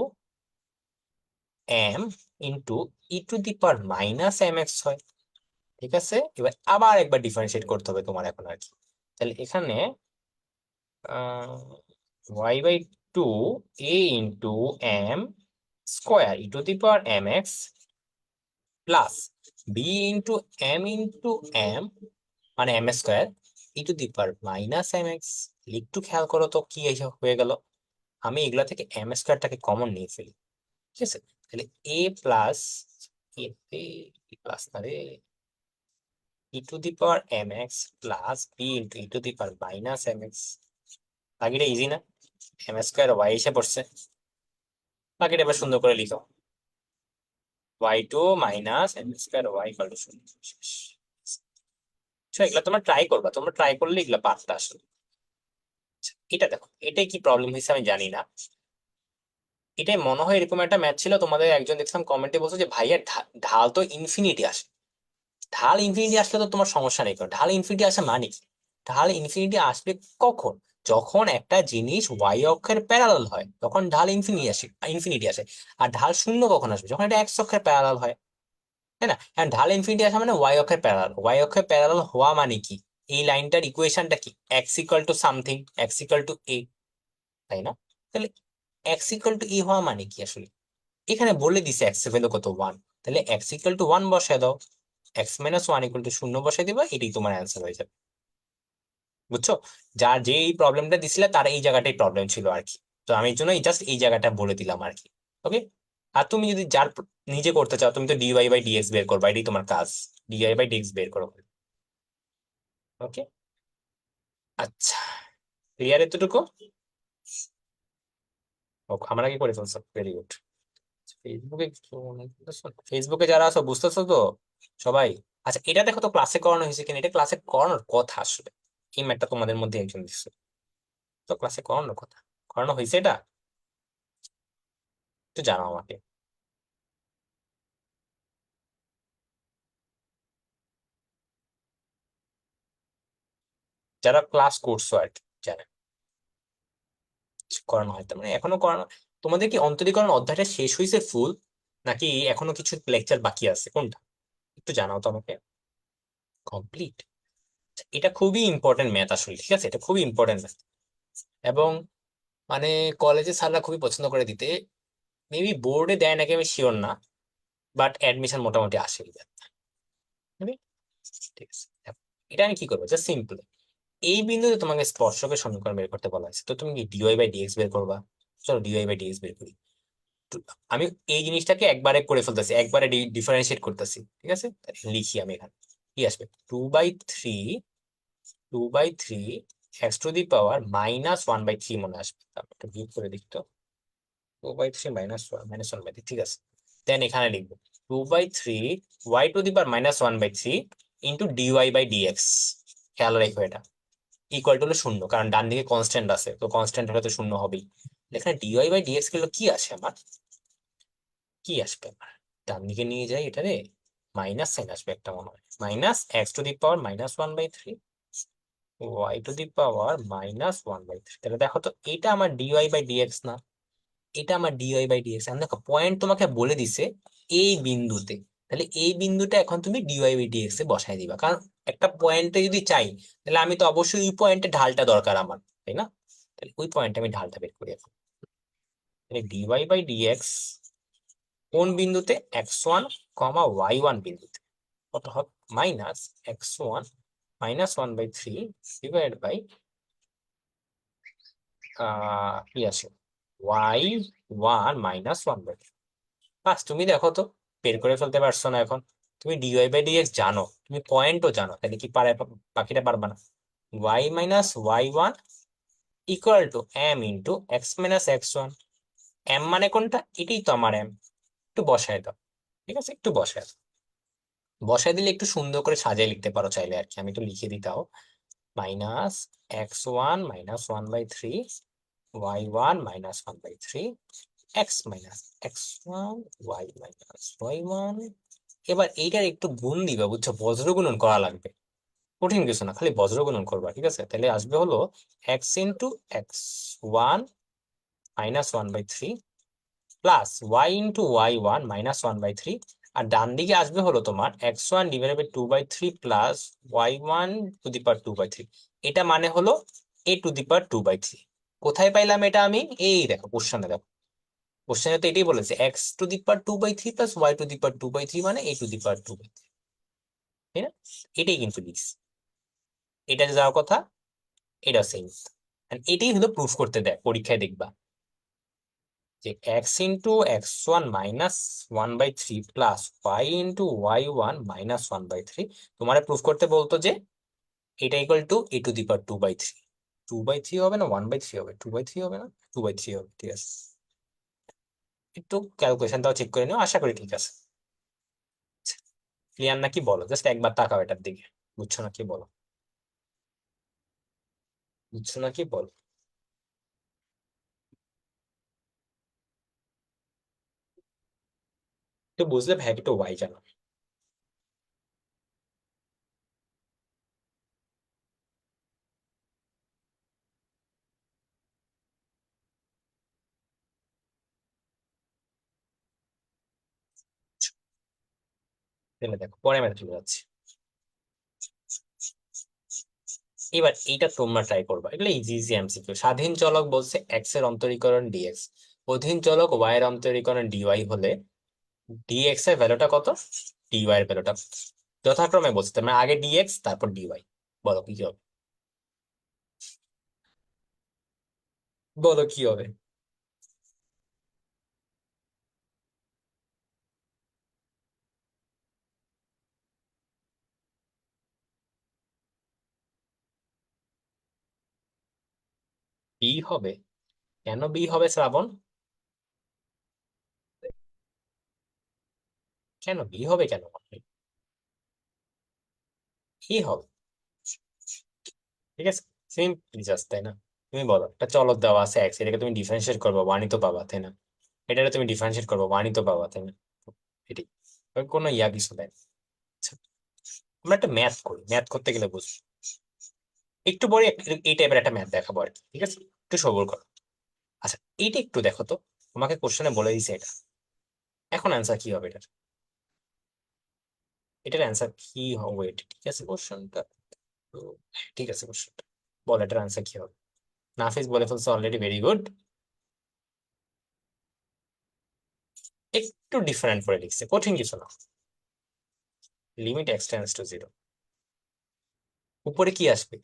m into e⁻−mx হয়, ঠিক আছে? এবার আবার একবার ডিফারেন্সিয়েট করতে হবে তোমার এখন আর কি, তাহলে এখানে y/2 a into m square e⁻mx plus b into m মানে m² e⁻−mx, একটু খেয়াল করো তো কি এইসব হয়ে গেল, আমি এগুলা থেকে m²টাকে কমন নিয়ে ফেলি, ঠিক আছে? তাহলে a প্লাস এ প্লাস না রে, e⁻mx plus b into e⁻−mx, বাকিটা ইজি না, m² y এসে পড়ছে, বাকিটা এবার সুন্দর করে লিখো, y2 - m² y = 0, এগুলা তোমরা ট্রাই করবা, তোমরা ট্রাই করলে এগুলা পারতা আসলে। আচ্ছা, এটা দেখো, এটাই কি প্রবলেম হয়েছে আমি জানি না। এটাই মনে হয় এরকম একটা ম্যাথ ছিল, তোমাদের একজন দেখলাম কমেন্টে বলছো যে ভাইয়া ঢাল তো ইনফিনিটি আসে। ঢাল ইনফিনিটি আসলে তো তোমার সমস্যা নেই, কারণ ঢাল ইনফিনিটি আসে মানে কি? ঢাল ইনফিনিটি আসবে কখন? যখন একটা জিনিস ওয়াই অক্ষের প্যারালাল হয় তখন ঢাল ইনফিনিটি আসে। আর ঢাল শূন্য কখন আসবে? যখন এটা এক্স অক্ষের প্যারালাল হয়, তাই না? আর ঢাল ইনফিনিটি আসা মানে ওয়াই অক্ষের প্যারালাল। ওয়াই অক্ষের প্যারালাল হওয়া মানে কি? এই লাইনটার ইকুয়েশনটা কি? X equal to something, x equal to a, তাই না? তাহলে এক্স ইকুয়াল টু এ হওয়া মানে কি আসলে? এখানে বলে দিছে এক্স এর ভ্যালু কত, 1। তাহলে এক্স ইকুয়াল টু 1 বসায় দাও, এক্স মাইনাস 1 ইকুয়াল টু 0 বসাই দিবা, এটাই তোমার অ্যান্সার হয়ে যাবে। বুঝছো? যার যে এই প্রবলেমটা দিছিলে তার এই জায়গাটাই প্রবলেম ছিল আর কি। তো আমি এই জন্য জাস্ট এই জায়গাটা বলে দিলাম আর কি। ওকে। আর তুমি যদি নিজে করতে চাও, তুমি তো ডিওয়াই বাই ডিএক্স বের করবা, এটাই তোমার কাজ। ডিওয়াই বাই ডিএক্স বের করো। ওকে। আচ্ছা, ক্লিয়ার এতটুকু? আমরা কি করে ফেলছো, ভেরি গুড। ফেসবুকে ফেসবুকে যারা আছো বুঝতেছো তো সবাই? আচ্ছা, এটা দেখো তো ক্লাসে করানো হয়েছে কিনা, এটা ক্লাসে করানোর কথা আসলে। এই ম্যাটটা তোমাদের মধ্যে একজন দিচ্ছে, তো ক্লাসে করানোর কথা, করানো হয়েছে এটা? একটু জানাও আমাকে। যারা ক্লাস করছো আর কি, জানে করানো হয়, তার মানে এখনো করানো। তোমাদের কি অন্তরীকরণ অধ্যায়টা শেষ হয়েছে ফুল, নাকি এখনো কিছু লেকচার বাকি আছে, কোনটা? একটু জানাও তো আমাকে। কমপ্লিট। এটা খুবই ইম্পর্টেন্ট ম্যাথ আসলে, ঠিক আছে? এটা খুবই ইম্পর্টেন্ট ম্যাথ। এবং মানে কলেজে স্যাররা খুবই পছন্দ করে দিতে। মেবি বোর্ডে দেয় নাকি আমি শিওর না, বাট অ্যাডমিশন মোটামুটি আসে এই ম্যাথ। ঠিক আছে, দেখো, এটা আমি কি করবো, জাস্ট সিম্পল। এই বিন্দুতে তোমাকে স্পর্শকের সমীকরণ বের করতে বলা হয়েছে, তো তুমি কি ডিওয়াই বাই ডিএক্স বের করবা। চলো ডিওয়াই বাই ডিএক্স বের করি। তো আমি এই জিনিসটাকে একবারে করে ফেলতেছি, একবারে ডিফারেন্সিয়েট করতেছি, ঠিক আছে? তাহলে লিখি আমি এখানে কি আসবে, 2/3 এক্স টু দি পাওয়ার -1/3 মনে আসবে। তারপর একটু ভিউ করে দেখি তো। 2/3 -1/3, ঠিক আছে। দেন এখানে লিখবো 2/3 y to the power -1/3 into d y by d x. খেয়াল রেখো এটা ইকুয়াল টু হলো 0, কারণ ডান দিকে কনস্ট্যান্ট আছে, তো কনস্ট্যান্ট হলে তো 0 হবেই। এখানে ডিওয়াই বাই ডিএক্স গুলো কি আসে আমার, কি আসবে আমার? ডান দিকে নিয়ে যাই এটা রে, মাইনাস সাইন আসবে একটা মনে হয়, minus x to the power -1/3 y to the power -1/3। তাহলে দেখো তো এটা আমার ডিওয়াই বাই ডিএক্স না? এটা আমার ডিওয়াই বাই ডিএক্স। এখন দেখো পয়েন্ট তোমাকে বলে দিছে এই বিন্দুতে, তাহলে এই বিন্দুটা এখন তুমি ডিওয়াই বাই ডিএক্স এ বসাই দিবা, কারণ একটা পয়েন্টে যদি চাই তাহলে আমি তো অবশ্যই ওই পয়েন্টে ঢালটা দরকার আমার, তাই না? তাহলে ওই পয়েন্টে আমি ঢালটা বের করি এখন। তাহলে ডিওয়াই বাই ডিএক্স কোন বিন্দুতে? x1, y1 বিন্দুতে। কত হবে? -x1 -1/3 ডিভাইড বাই কি আছে, y1 -1/3। বাস, তুমি দেখো তো বের করে ফেলতে পারছো না এখন? তুমি ডিওয়াই বাই ডিএক্স জানো, তুমি পয়েন্টও জানো, তাহলে কি পারে, বাকিটা পারবা না? y-y1 equal to m into x-x1। m মানে কোনটা? এটাই তো আমার m। একটু বসায় দাও, ঠিক আছে? একটু বসায় দাও, বসায় দিলে একটু সুন্দর করে সাজিয়ে লিখতে পারো চাইলে আর কি, আমি তো লিখে দিতাও। -x1 -1/3 y1 -1/3 x-x1 y-y1। এবার এইটার একটু গুণ দিবা, বুঝছো? বজ্র গুণন করা লাগবে, কঠিন কিছু না, খালি বজ্র গুণন করবা, ঠিক আছে? তাহলে আসবে হলো x into x1 -1/3 plus y/y1 -1/3। আর ডান দিকে আসবে হলো তোমার x1/2/3 প্লাস y1/2/3। এটা মানে হলো a/2/3। কোথায় পাইলাম এটা আমি? এই দেখো কোশ্চেনে, দেখো কোশ্চেনে তো এটাই বলেছে, x2/2/3 প্লাস y2/2/3 মানে a/2/3, তাই না? এটাই কিন্তু লিখছি, এটা যে যাওয়ার কথা, এটা সেম। এটাই হলো প্রুফ করতে দেয় পরীক্ষায়, দেখবা যে x/(x1 - 1/3 প্লাস y/(y1 - 1/3) তোমার প্রুফ করতে বলতো যে এটা ইকুয়াল টু a/2/3। 2/3 হবে না 1/3 হবে? 2/3 হবে না 2/3 হবে, ঠিক আছে? একটু ক্যালকুলেশনটাও চেক করে নিও, আশা করি ঠিক আছে। ক্লিয়ার নাকি বলো, জাস্ট একবার তাকাও এটার দিকে। বুঝছো না কি বলো? বুঝছো না কি বলো? তো বুঝলে ভাই একটু ওয়াই জানো। তাহলে দেখো পরে ম্যাথ চলে যাচ্ছে। এবার এইটা তোমরা ট্রাই করবা, এগুলো ইজি ইজি এমসিকিউ। স্বাধীন চলক বলছে এক্স এর অন্তরীকরণ ডিএক্স, অধীন চলক ওয়াই এর অন্তরীকরণ ডিওয়াই হলে ডিএক্স এর ভ্যালুটা কত, ডিওয়াই এর ভ্যালুটা কত? যথাক্রমে বলছে, তার মানে আগে ডিএক্স তারপর ডিওয়াই। বলো কি হবে? বলো কি হবে? বি হবে? কেন বি হবে শ্রাবণ? কেন বি হবে কেন? কি হবে? ঠিক আছে, সিম্পলি জাস্ট, তাই না? তুমি বলো একটা চলক দেওয়া আছে এক্স, এটাকে তুমি ডিফারেন্সিয়েট করবো, ওয়ানই তো পাবা, তাই না? এটা তুমি ডিফারেন্সিয়েট করবো, ওয়ানই তো পাবা, তাই না? এটাই, ওর কোনো ইয়া কিছু দেয় না। আচ্ছা, আমরা একটা ম্যাথ করি, ম্যাথ করতে গেলে বুঝবো। একটু পরে এই টাইপের একটা ম্যাথ দেখাবো আর কি, ঠিক আছে? একটু সবর করো। আচ্ছা, এইটা একটু দেখো তো, তোমাকে কোশ্চেনে বলে দিছে এটা। এখন অ্যান্সার কি হবে এটার? এটার অ্যান্সার কি হবে এটা? ঠিক আছে কোশ্চেনটা তো, ঠিক আছে কোশ্চেনটা বল, এটার অ্যান্সার কি হবে? নাফিস বলে ফেলছে অলরেডি, ভেরি গুড। একটু ডিফারেন্ট করে লিখছে, কঠিন কিছু না। Limit x tends to zero, উপরে কি আসবে?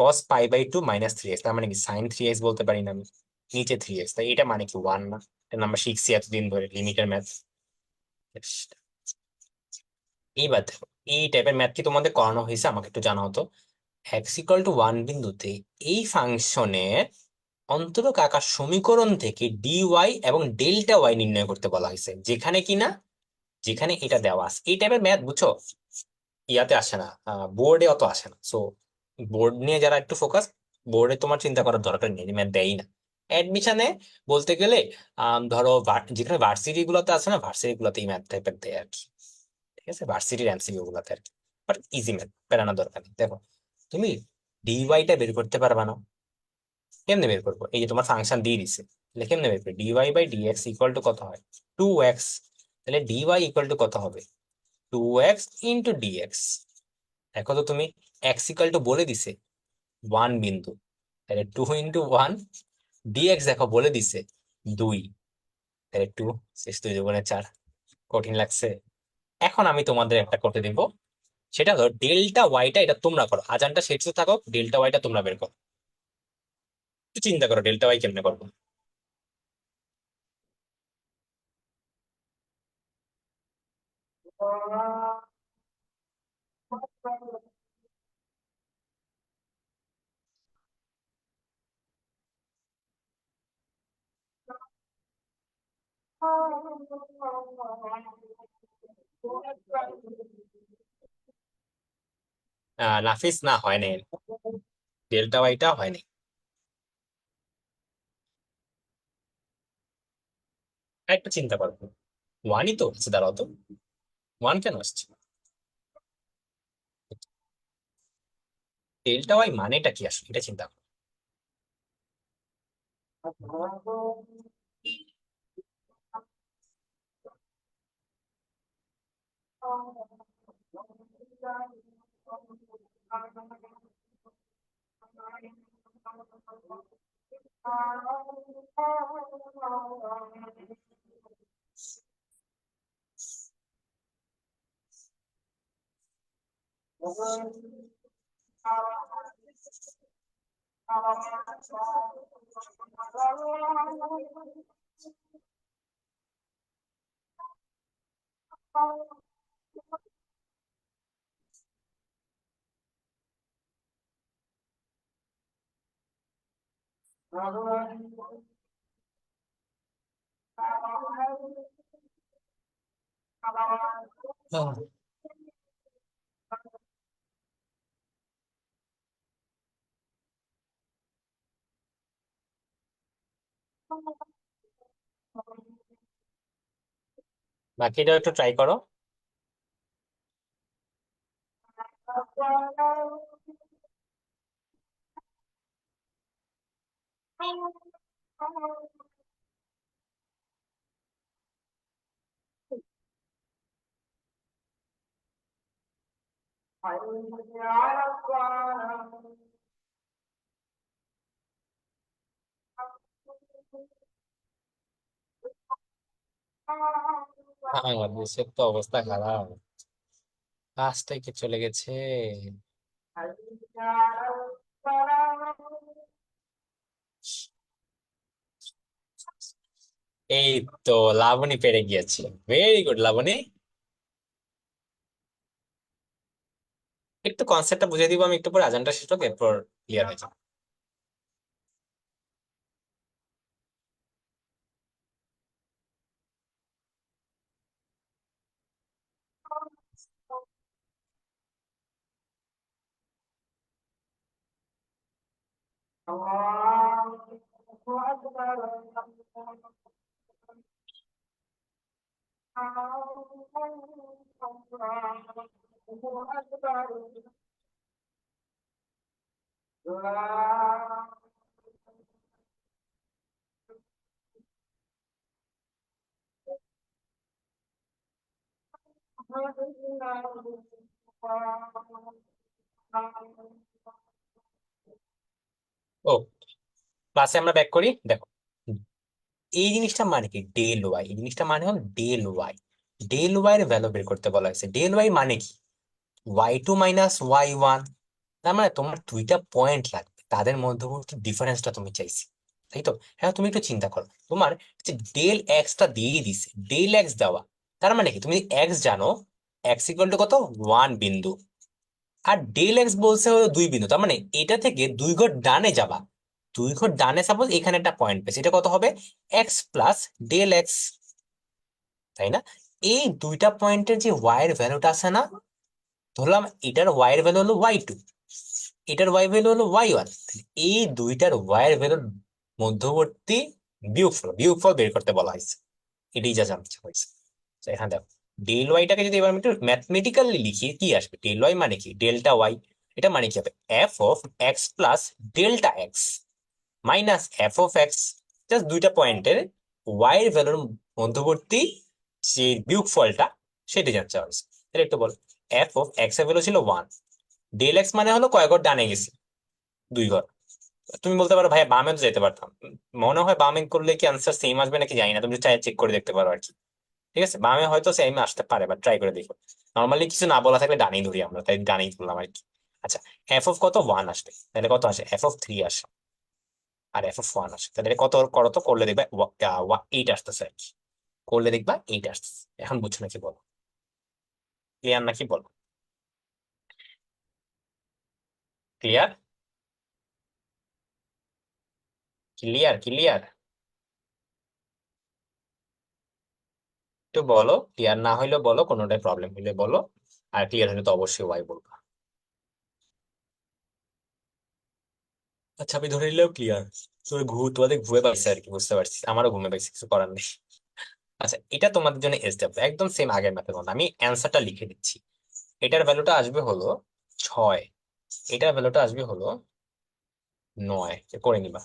Cos pi by two minus three x, তার মানে কি সাইন থ্রি এক্স বলতে পারি না আমি? নিচে থ্রি এক্স, তাই এটা মানে কি ওয়ান না? এটা আমরা শিখছি এতদিন ধরে লিমিটের ম্যাথ। এইবার দেখো, এই টাইপের ম্যাথ কি তোমাদের করানো হয়েছে? আমাকে একটু জানাও তো। এক্স ইকুয়াল টু ওয়ান বিন্দুতে এই ফাংশনের অন্তরক আকার সমীকরণ থেকে ডিওয়াই এবং ডেল্টা ওয়াই নির্ণয় করতে বলা হয়েছে, যেখানে কিনা, যেখানে এটা দেওয়া আছে। এই টাইপের ম্যাথ বুঝছো, ইয়াতে আসে না, বোর্ডে অত আসে না। সো বোর্ড নিয়ে যারা একটু ফোকাস, বোর্ডে তোমার চিন্তা করার দরকার নেই, ম্যাথ দেয়ই না। অ্যাডমিশনে বলতে গেলে ধরো যেখানে ভার্সিটি গুলোতে আছে না, ভার্সিটি গুলোতে এই ম্যাথ টাইপের দেয় আর কি। ঠিক আছে, ভার্সিটির এমসিকিউ গুলোতে আর কি। বাট ইজি ম্যাথ, পেরানোর দরকার নেই। দেখো, তুমি ডিওয়াইটা বের করতে পারবা না? কেমনে বের করবো? এই যে তোমার ফাংশন দিয়ে দিছে, তাহলে কেমনে বের করবে? D y by d x equal to কত হয়? Two x. তাহলে ডিওয়াই ইকুয়াল টু কত হবে? Two x into d x. দেখো তো তুমি, এক্স ইকুয়াল টু বলে দিছে ওয়ান বিন্দু, তাহলে টু ইন্টু ওয়ান। ডিএক্স দেখো বলে দিছে দুই, তাহলে টু, শেষ দুই দুগুণে চার। কঠিন লাগছে? এখন আমি তোমাদের একটা করতে দিব, সেটা হলো ডেল্টা ওয়াইটা, এটা তোমরা করো, আজানটা শেষ হতে থাকো, ডেল্টা ওয়াইটা তোমরা বের করো। একটু চিন্তা করো ডেল্টা ওয়াই কেমনে করবো। নাফিস না, হয় নাই, ডেল্টা ওয়াইটা হয় নাই। একটা চিন্তা করো, ওয়ানই তো আচ্ছা, দাঁড়াও তো, ওয়ান কেন আসছে? ডেল্টা ওয়াই মানেটা কি আসলে, এটা চিন্তা করো। বাকিটা একটু ট্রাই করো। বাংলাদেশের তো অবস্থা খারাপ, পাঁচ থেকে চলে গেছে। এই তো লাবণী পেরে গিয়েছে, ভেরি গুড লাবণী। একটু কনসেপ্টটা বুঝিয়ে দিব আমি, একটু পরে আজানটা শেষ হোক, এরপর ক্লিয়ার হয়ে যাবে। ও, ক্লাসে আমরা ব্যাক করি, দেখো এই জিনিসটা মানে কি, ডেল ওয়াই, এই জিনিসটা মানে হল ডেল ওয়াই। ডেল ওয়াই এর ভ্যালু বের করতে বলা হয়েছে। ডেল ওয়াই মানে কি, y2 মাইনাস y1। তার মানে তোমার দুইটা পয়েন্ট লাগবে, তাদের মধ্যবর্তী ডিফারেন্সটা তুমি চাইছি, তাই তো? হ্যাঁ, তুমি একটু চিন্তা করো, তোমার যে ডেল এক্সটা দিয়ে দিছে, ডেল এক্স দেওয়া, তার মানে কি তুমি এক্স জানো, এক্স ইকুয়াল টু কত, 1 বিন্দু। আর ডেল এক্স বলছে হলো 2 বিন্দু, তার মানে এটা থেকে 2 ঘর ডানে যাবা, 2 ঘর ডানে সাপোজ এখানে একটা পয়েন্ট পেয়েছে, এটা কত হবে, এক্স প্লাস ডেল এক্স, তাই না? এই দুইটা পয়েন্টের যে ওয়াই এর ভ্যালুটা আছে না, ধরলাম এটার ওয়াই এর ভ্যালু হলো y2, এটার ওয়াই ভ্যালু হলো y1, এই দুইটার ওয়াই এর ভ্যালুর মধ্যবর্তী বিয়োগফল বের করতে বলা হয়েছে। এটাই যা জানতে হয়েছে। তো এখানে দেখো, ডেল ওয়াইটাকে যদি এবার আমি একটু ম্যাথমেটিক্যালি লিখি, কি আসবে, ডেল ওয়াই মানে কি, ডেল্টা ওয়াই। এটা মানে কি হবে, F of x plus delta x minus f of x, just দুইটা পয়েন্টের ওয়াই এর ভ্যালুর মধ্যবর্তী যে বিয়োগফলটা, সেটা জানতে হয়েছে। তাহলে একটু বল, এফ অফ এক্স এর ভ্যালু ছিল 1, ডেল এক্স মানে হলো কয় ঘর ডানে গেছি, 2 ঘর। তুমি বলতে পারো ভাই বামে তো যেতে পারতাম, মনে হয় বামে করলে কি আনসার সেম আসবে নাকি জানি না, তুমি চাই চেক করে দেখতে পারো আর কি। ঠিক আছে, বামে হয়তো সেম আসতে পারে, বা ট্রাই করে দেখো। নর্মালি কিছু না বলা থাকলে ডানেই ধরি আমরা, তাই ডানেই ধরলাম আর কি। আচ্ছা, এফ অফ কত, 1 আসবে, তাহলে কত আসে, এফ অফ 3 আসে, আর এফ অফ 1 আসে, তাহলে এটা কত করো তো, করলে দেখবে 8 আসতেছে আর কি, করলে দেখবা 8 আসতেছে। এখন বুঝছো নাকি বলো, ক্লিয়ার নাকি বলো, ক্লিয়ার ক্লিয়ার ক্লিয়ার? একটু বলো, ক্লিয়ার না হইলে বলো, কোনোটাই প্রবলেম হইলে বলো, আর ক্লিয়ার হলে তো অবশ্যই ওয়াই বলবা। আচ্ছা, আমি ধরে নিলেও ক্লিয়ার, তোমাদের ঘুরে পাইছে আর কি, বুঝতে পারছি, আমারও ঘুমে পাইছে, কিছু করার নেই। আচ্ছা, এটা তোমাদের জন্য এসডব্লিউ একদম সেম আগের ম্যাথের মতো, আমি অ্যান্সারটা লিখে দিচ্ছি। এটার ভ্যালুটা আসবে হলো 6, এটার ভ্যালুটা আসবে হলো 9, করে নিবা।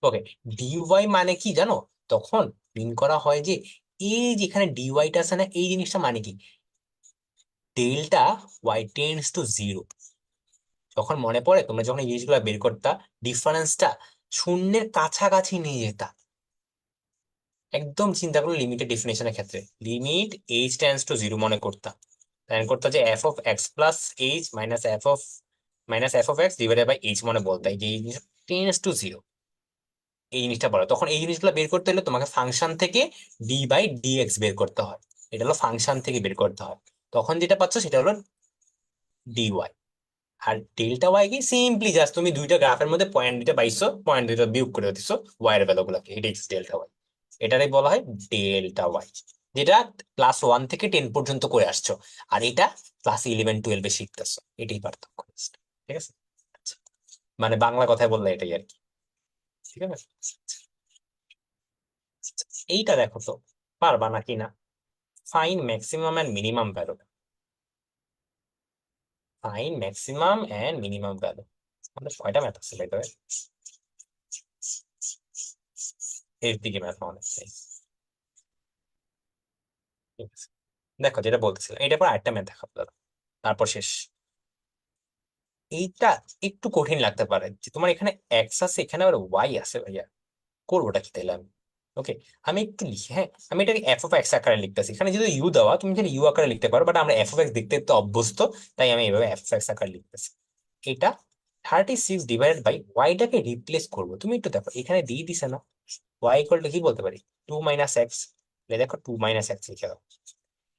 ওকে, ডিওয়াই মানে কি জানো, তখন মিন করা হয় যে এই যেখানে ডিওয়াইটা আছে না, এই জিনিসটা মানে কি, ডেল্টা ওয়াই টেন্ডস টু 0। যখন মনে পড়ে তোমরা যখন এই জিনিসগুলো বের করতা, ডিফারেন্সটা শূন্যের কাছাকাছি নিয়ে যেতা, একদম চিন্তা করো লিমিটেড ডেফিনেশনের ক্ষেত্রে, লিমিট এইচ টেন্ডস টু 0 মনে করতা, তাই করতে যে f of x plus h minus f of x divided by h মনে বলতে, যে এই জিনিস টেন্ডস টু 0, এই জিনিসটা বলে। তখন এই জিনিসগুলো বের করতে হলে তোমাকে ফাংশন থেকে ডি বাই ডিএক্স বের করতে হয়, এটা হলো ফাংশন থেকে বের করতে হয়। তখন যেটা পাচ্ছ সেটা হলো ডিওয়াই। আর ডেল্টা ওয়াই কি, সিম্পলি জাস্ট তুমি দুইটা গ্রাফের মধ্যে পয়েন্ট দুইটা পাইছো, পয়েন্ট দুইটা বিয়োগ করে দিছো ওয়াই এর ভ্যালু গুলাকে, এটা ডেল্টা ওয়াই। এটারই বলা হয় ডেল্টা ওয়াই, যেটা ক্লাস 1 থেকে 10 পর্যন্ত করে আসছো, আর এটা ক্লাস 11-12 শিখতেছো, এটাই পার্থক্য। ঠিক আছে, আচ্ছা, মানে বাংলা কথায় বললে এটাই আর কি। ঠিক আছে। এইটা দেখো তো পারবা নাকি না। Fine maximum and minimum value, fine maximum and minimum value. আমাদের 6টা ম্যাথ আছে বাই দ্য ওয়ে, এর দিকে ম্যাথ আমাদের নেই। ঠিক আছে, দেখো যেটা বলতেছিলাম এটা পর আরেকটা ম্যাথ দেখাবো দাদা, তারপর শেষ। এইটা একটু কঠিন লাগতে পারে যে তোমার এখানে এক্স আছে এখানে আবার ওয়াই আছে, ভাইয়া করবোটা কি তাইলে আমি। ওকে, আমি একটু লিখি, হ্যাঁ আমি এটাকে এফ অফ এক্স আকারে লিখতেছি, এখানে যদি ইউ দেওয়া তুমি যদি ইউ আকারে লিখতে পারো, বাট আমরা এফ অফ এক্স দেখতে তো অভ্যস্ত, তাই আমি এইভাবে এফ অফ এক্স আকারে লিখতেছি। এটা 36 ডিভাইডেড বাই ওয়াইটাকে রিপ্লেস করবো, তুমি একটু দেখো এখানে দিয়ে দিছে না, ওয়াই ইকুয়াল টু কি বলতে পারি 2 - x, দেখো 2 - x লিখে দাও।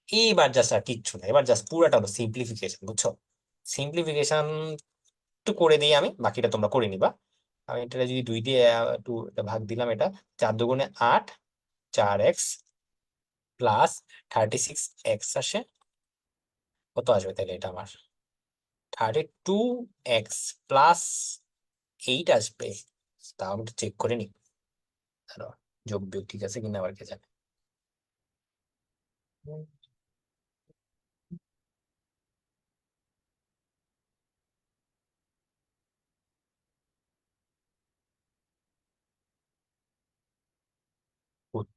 এইবার জাস্ট আর কিচ্ছু না, এবার জাস্ট পুরাটা হলো সিম্পলিফিকেশন, বুঝছো। সিম্পলিফিকেশন একটু করে দিই আমি, বাকিটা তোমরা করে নিবা। আমি এটা যদি 2 দিয়ে একটু এটা ভাগ দিলাম, এটা 4 × 2 = 8, 4x প্লাস 36x আসে, কত আসবে তাহলে এটা আমার 32x প্লাস 8 আসবে। তাও আমি চেক করে নি, দাঁড়াও, যোগ বিয়োগ ঠিক আছে কিনা আবার কে জানে। হুম,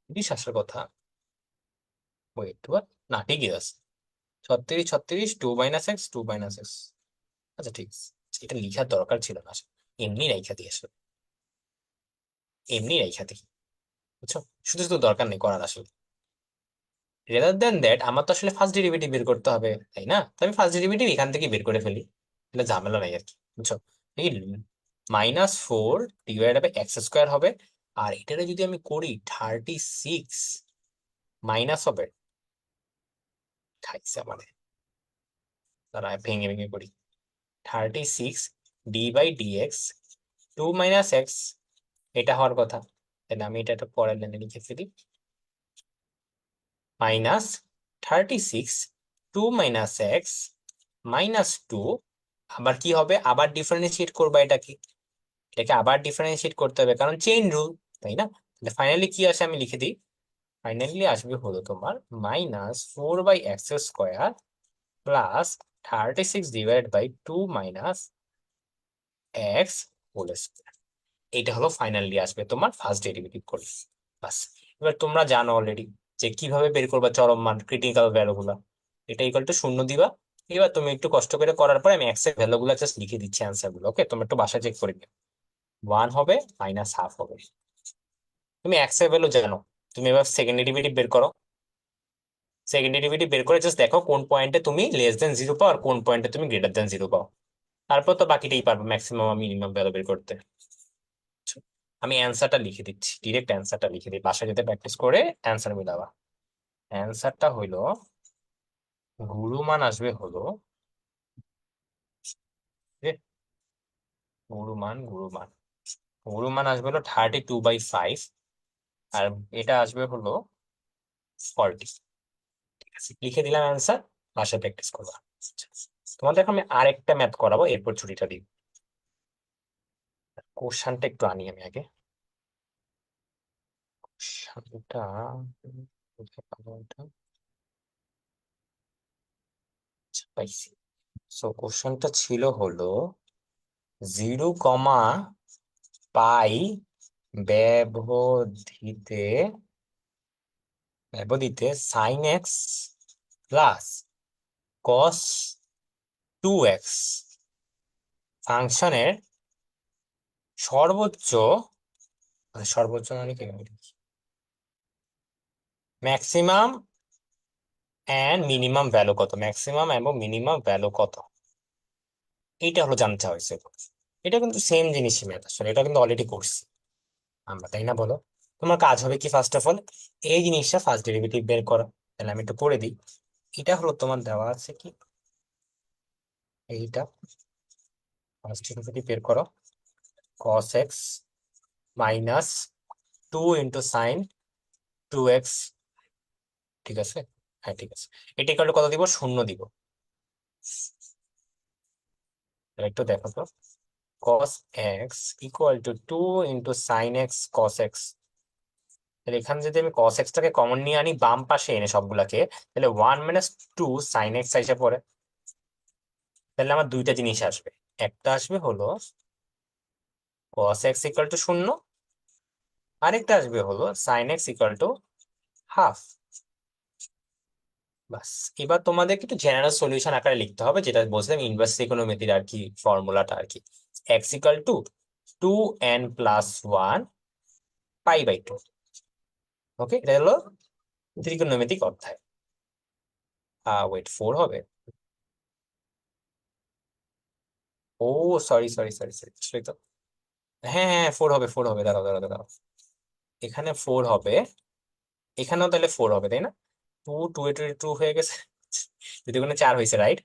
তিরিশ আসার কথা, ওয়েট না ঠিকই আছে, 36 36 2 - x 2 - x। আচ্ছা ঠিক আছে, এটা লিখার দরকার ছিল না আসলে। এমনি রাইখা দিই আসলে, এমনি রাইখা দিই, বুঝছো, শুধু শুধু দরকার নেই করার আসলে। রেদার দেন দ্যাট আমার তো আসলে ফার্স্ট ডেরিভেটিভ বের করতে হবে, তাই না, তো আমি ফার্স্ট ডেরিভেটিভ এখান থেকে বের করে ফেলি, তাহলে ঝামেলা নাই আর কি, বুঝছো। এই -4 / x² হবে, আর এটারে যদি আমি করি 36 মাইনাস হবে, খাইছে মানে, তারা ভেঙে ভেঙে করি 36 d/dx 2 - x, এটা হওয়ার কথা, তাহলে আমি এটা একটা পরের লাইনে লিখে ফেলি, -36 2 - x -2, আবার কি হবে, আবার ডিফারেন্সিয়েট করবা এটাকে, এটাকে আবার ডিফারেন্সিয়েট করতে হবে কারণ চেইন রুল, তাই না। তাহলে ফাইনালি কি আসে আমি লিখে দিই, ফাইনালি আসবে হলো তোমার -4/x² প্লাস 36 / 2 - x²। এটা হলো ফাইনালি আসবে তোমার ফার্স্ট ডেরিভেটিভ করে, বাস। এবার তোমরা জানো অলরেডি যে কিভাবে বের করবা চরম মান ক্রিটিক্যাল ভ্যালু গুলা, এটা ইকুয়াল টু 0 দিবা। এবার তুমি একটু কষ্ট করে করার পরে আমি এক্স এর ভ্যালু গুলা জাস্ট লিখে দিচ্ছি অ্যান্সার গুলো, ওকে তুমি একটু বাসায় চেক করে নিও। 1 হবে -1/2 হবে, তুমি এক্স এর ভ্যালু জানো, তুমি এবার সেকেন্ড ডেরিভেটিভ বের করো, সেকেন্ড ডেরিভেটিভ বের করে জাস্ট দেখো কোন পয়েন্টে তুমি <0 পাও আর কোন পয়েন্টে তুমি <0 পাও, তারপর তো বাকিটাই পারবে ম্যাক্সিমাম আর মিনিমাম ভ্যালু বের করতে। আমি অ্যান্সারটা লিখে দিচ্ছি, ডিরেক্ট অ্যান্সারটা লিখে দিই, বাসায় যেতে প্র্যাকটিস করে অ্যান্সার মিলাবা। অ্যান্সারটা হইলো গুরুমান আসবে হলো, এ, গুরুমান গুরুমান আসবে হলো 32/5, আর এটা আসবে হলো 40। ঠিক আছে, লিখে দিলাম অ্যান্সার, বাসায় প্র্যাকটিস করবা। আচ্ছা, তোমাদের এখন আমি আরেকটা ম্যাথ করাবো, এরপর ছুটিটা দিব। কোশ্চানটা একটু আনি আমি আগে, কোশ্চানটা কোথায় পাবো এটা? আচ্ছা, পাইছি। সো কোশ্চানটা ছিল হলো 0, পাই ব্যবধিতে sin x plus cos 2x ফাংশনের সর্বোচ্চ, সর্বোচ্চ মানে কি, ম্যাক্সিমাম এন্ড মিনিমাম ভ্যালু কত, ম্যাক্সিমাম এবং মিনিমাম ভ্যালু কত, এইটা হলো জানতে হয়েছে। এটা কিন্তু সেম জিনিসই ম্যাথ আসলে, এটা কিন্তু অলরেডি করছি আমরা, তাই না বলো। তোমার কাজ হবে কি, ফার্স্ট অফ অল এই জিনিসটা ফার্স্ট ডেরিভেটিভ বের করো, তাহলে আমি একটু করে দিই। এটা হলো তোমার দেওয়া আছে কি, এইটা ফার্স্ট ডেরিভেটিভ বের করো, cos x -2 × sin 2x, ঠিক আছে, হ্যাঁ ঠিক আছে। এটা ইকুয়াল টু কত দিব, 0 দিব। তাহলে একটু দেখো তো, cos x = 2 × sin x cos x, তাহলে এখানে যদি আমি cos x টাকে কমন নিয়ে আনি বাম পাশে এনে সবগুলাকে, তাহলে 1 - 2 sin x এসে পড়ে। তাহলে আমার দুইটা জিনিস আসবে। একটা আসবে হলো cos x ইকুয়াল টু 0, আরেকটা আসবে হলো sin x equal to half. বাস, এবার তোমাদেরকে একটু জেনারেল সলিউশন আকারে লিখতে হবে, যেটা বলছিলাম ইনভার্স ট্রিগোনোমেট্রির আর কি ফর্মুলাটা আর কি। x equal two 2n+1 π/2। ওকে, এটা হলো ত্রিকোণমিতিক অধ্যায়। ওয়েট, 4 হবে? ও সরি সরি সরি সরি, আসলে তো হ্যাঁ হ্যাঁ 4 হবে, 4 হবে, দাঁড়াও দাঁড়াও দাঁড়াও, এখানে 4 হবে, এখানেও তাহলে 4 হবে তাই না? 2 2 হয়ে গেছে, যদি কোনো 4 হয়েছে, রাইট?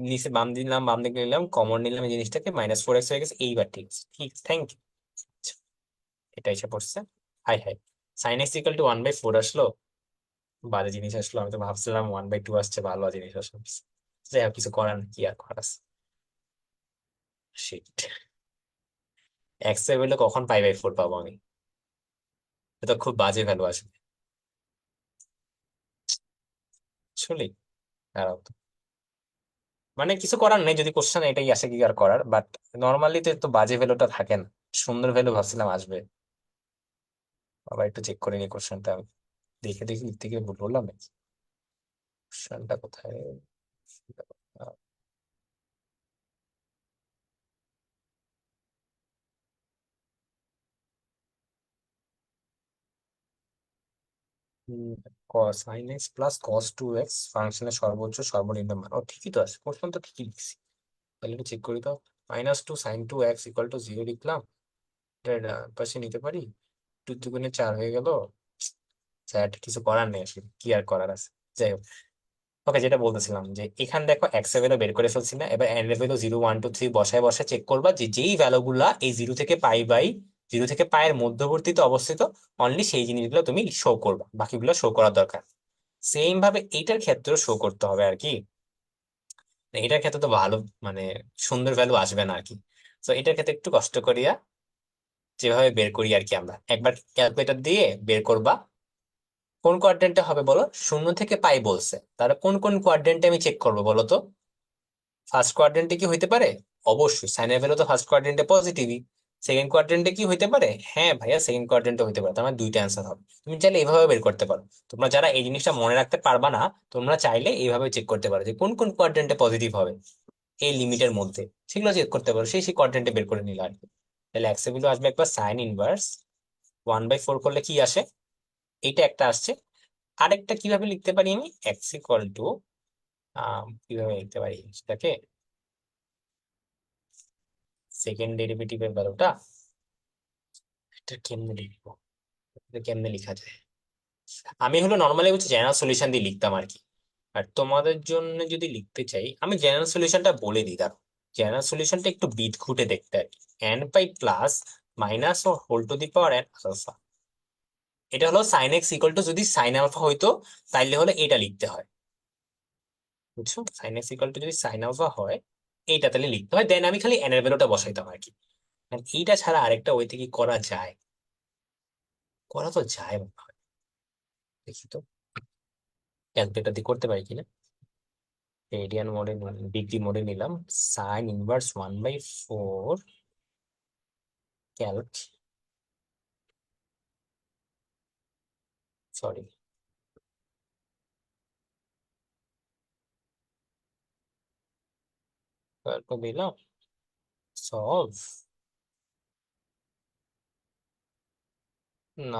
নিচে বাম দিলাম, বাম দিকে নিলাম, কমন নিলাম, এই জিনিসটাকে -4x হয়ে গেছে। এইবার ঠিক আছে, ঠিক, থ্যাংক ইউ। এটা এসে পড়ছে। Hi hi, sine x equal to 1/4 আসলো, বাজে জিনিস আসলো। আমি তো ভাবছিলাম 1/2 আসছে, ভালো জিনিস আসলো। যাই হোক, কিছু করার নেই, কি আর করার আছে। শিট, এক্স এর ভ্যালু কখন π/4 পাবো আমি? এটা খুব বাজে ভ্যালু আসবে আসলে। দাঁড়াও তো। মানে কিছু করার নেই, যদি কোশ্চেন এটাই আসে, কি আর করার, বাট নর্মালি তো একটু বাজে ভ্যালুটা থাকে না, সুন্দর ভ্যালু ভাবছিলাম আসবে। আবার একটু চেক করে নি কোশ্চেনটা, আমি দেখে দেখে লিখতে গিয়ে ভুল বললাম নাকি? কোশ্চেনটা কোথায়? Sine x plus cos 2x ফাংশনের সর্বোচ্চ সর্বনিম্ন মান। ও ঠিকই তো আছে, কোশ্চেন তো ঠিকই লিখছি। তাহলে একটু চেক করি তো। -2 sin 2x ইকুয়াল টু 0 লিখলাম, এটা পাশে নিতে পারি। 2 × 2 = 4 হয়ে গেল। স্যার কিছু করার নেই আসলে, কি আর করার আছে। যাই হোক, ওকে, যেটা বলতেছিলাম যে এখানে দেখো এক্স এর ভ্যালু বের করে ফেলছি না, এবার এন এর ভ্যালু 0 1 2 3 বসায় বসায় চেক করবা যে যেই ভ্যালু গুলা এই 0 থেকে পায়ের মধ্যবর্তীতে অবস্থিত, অনলি সেই জিনিসগুলো তুমি শো করবা, বাকিগুলো শো করার দরকার। সেম ভাবে এইটার ক্ষেত্রেও শো করতে হবে আর কি। এটার ক্ষেত্রে তো ভালো, মানে সুন্দর ভ্যালু আসবে না আর কি। তো এটার ক্ষেত্রে একটু কষ্ট করিয়া যেভাবে বের করি আর কি, আমরা একবার ক্যালকুলেটর দিয়ে বের করবা। কোন কোয়াড্রেন্টে হবে বলো? 0 থেকে পাই বলছে, তাহলে কোন কোন কোয়াড্রেন্টে আমি চেক করবো বলো তো? ফার্স্ট কোয়াড্রেন্টে কি হইতে পারে? অবশ্যই সাইনের ভ্যালু তো ফার্স্ট কোয়াড্রেন্টে পজিটিভই। সেকেন্ড কোয়াড্রেন্টে কি হইতে পারে? হ্যাঁ ভাইয়া, সেকেন্ড কোয়াড্রেন্টে হইতে পারে। তার মানে দুইটা অ্যান্সার হবে। তুমি চাইলে এইভাবে বের করতে পারো। তোমরা যারা এই জিনিসটা মনে রাখতে পারবা না, তোমরা চাইলে এইভাবে চেক করতে পারো যে কোন কোন কোয়াড্রেন্টে পজিটিভ হবে এই লিমিটের মধ্যে, সেগুলো চেক করতে পারো, সেই সেই কোয়াড্রেন্টে বের করে নিলে আর কি। তাহলে এক্স এর ভ্যালু আসবে একবার সাইন ইনভার্স 1/4 করলে কি আসে, এইটা একটা আসছে। আরেকটা কিভাবে লিখতে পারি আমি, এক্স ইকুয়াল টু, কিভাবে লিখতে পারি সেটাকে, সেকেন্ড ডেরিভেটিভের ভ্যালুটা, এটা কেমনে লিখবো, এটা কেমনে লিখা যায়? আমি হলো নর্মালি হচ্ছে জেনারেল সলিউশন দিয়ে লিখতাম আর কি। আর তোমাদের জন্য যদি লিখতে চাই, আমি জেনারেল সলিউশনটা বলে দিই, দেখো। জেনারেল সলিউশনটা একটু বিট খুঁটে দেখতে আর কি। n পাই প্লাস মাইনাস ও whole to the power n alpha. এটা হলো সাইন এক্স ইকুয়াল টু, যদি সাইন আলফা হইতো তাইলে হলো এটা লিখতে হয়, বুঝছো? সাইন এক্স ইকুয়াল টু যদি সাইন আলফা হয়, এইটা তাহলে লিখতে হয়, দেন আমি খালি n এর ভ্যালুটা বসাইতাম আর কি। আর এইটা ছাড়া আরেকটা ওই থেকে করা যায়, করা তো যায় মনে হয়। দেখি তো ক্যালকুলেটর দিয়ে করতে পারি কিনা। রেডিয়ান মোডে, ডিগ্রি মোডে নিলাম। সাইন ইনভার্স 1/4 ক্যালক, সরি, কত দিলাম, সলভ। না,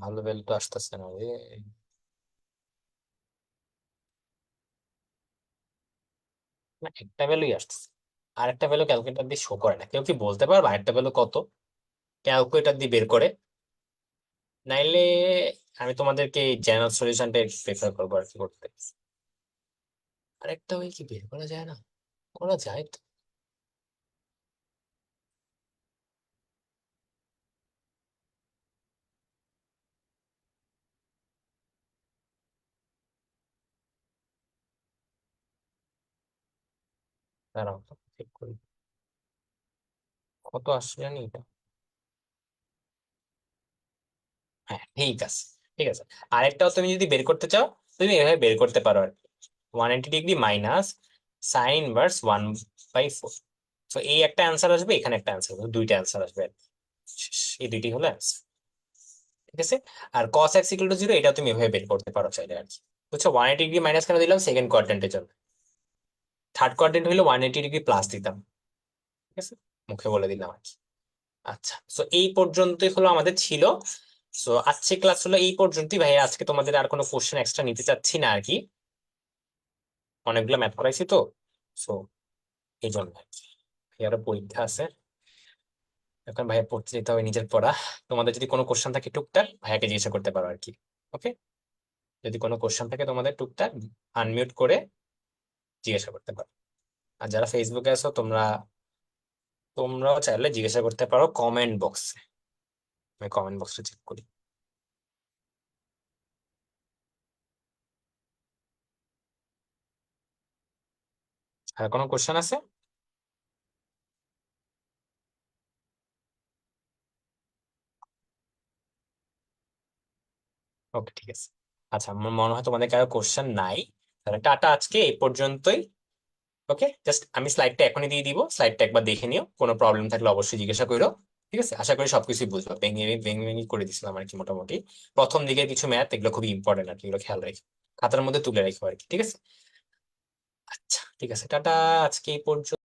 ভালো ভ্যালু তো আসতেছে না রে। না, একটা ভ্যালুই আসতেছে, আর একটা ভ্যালু ক্যালকুলেটর দিয়ে শো করে না। কেউ কি বলতে পারবে আরেকটা ভ্যালু কত, ক্যালকুলেটর দিয়ে বের করে? নাইলে আমি তোমাদেরকে জেনারেল সলিউশনটা প্রেফার করবো আর কি করতে। আরেকটা ওই কি বের করা যায় না? করা যায় তো। দাঁড়াও তো, চেক করি কত আসছে জানি এটা। হ্যাঁ ঠিক আছে, ঠিক আছে। আরেকটাও তুমি যদি বের করতে চাও তুমি এভাবে বের করতে পারো আর কি, 180 ডিগ্রি মাইনাস সাইন ইনভার্স 1/4। তো এই একটা অ্যান্সার আসবে, এখানে একটা অ্যান্সার আসবে, দুইটা অ্যান্সার আসবে আর কি। এই দুইটি হলো অ্যান্সার, ঠিক আছে। আর cos x ইকুয়াল টু 0 এটা তুমি এভাবে বের করতে পারো চাইলে আর কি, বুঝছো। 180 ডিগ্রি মাইনাস কেন দিলাম, সেকেন্ড কোয়াড্রেন্টের জন্য। থার্ড কোয়াড্রেন্ট হলো 180 ডিগ্রি প্লাস দিতাম, ঠিক আছে, মুখে বলে দিলাম আর কি। আচ্ছা, তো এই পর্যন্তই হলো আমাদের ছিল। তো আজকে ক্লাস হলো এই পর্যন্তই ভাই, আজকে তোমাদের আর কোনো কোশ্চেন এক্সট্রা নিতে চাচ্ছি না আর কি, অনেকগুলো ম্যাথ করাইছি তো। সো এই জন্য আর কি, ভাইয়ারও পরীক্ষা আছে, এখন ভাইয়া পড়তে যেতে হবে নিজের পড়া। তোমাদের যদি কোনো কোশ্চেন থাকে টুকটাক ভাইয়াকে জিজ্ঞাসা করতে পারো আর কি। ওকে, যদি কোনো কোশ্চেন থাকে তোমাদের টুকটাক আনমিউট করে জিজ্ঞাসা করতে পারো। আর যারা ফেসবুকে আছো তোমরাও চাইলে জিজ্ঞাসা করতে পারো কমেন্ট বক্সে, আমি কমেন্ট বক্সটা চেক করি। আর কোনো কোশ্চেন আছে? ওকে ঠিক আছে। আচ্ছা, আমার মনে হয় তোমাদের কারো কোশ্চেন নাই, তাহলে টাটা, আজকে এই পর্যন্তই। ওকে, জাস্ট আমি স্লাইডটা এখনই দিয়ে দিব, স্লাইডটা একবার দেখে নিও, কোনো প্রবলেম থাকলে অবশ্যই জিজ্ঞাসা করো। ঠিক আছে, আশা করি সবকিছু বুঝবো, ভেঙে ভেঙে ভেঙে করে দিছিলাম আর কি মোটামুটি। প্রথম দিকের কিছু ম্যাথ এগুলো খুবই ইম্পর্টেন্ট আর কি, এগুলো খেয়াল রেখো, খাতার মধ্যে তুলে রাখো আর কি, ঠিক আছে। আচ্ছা ঠিক আছে, টাটা, আজকে এই পর্যন্ত।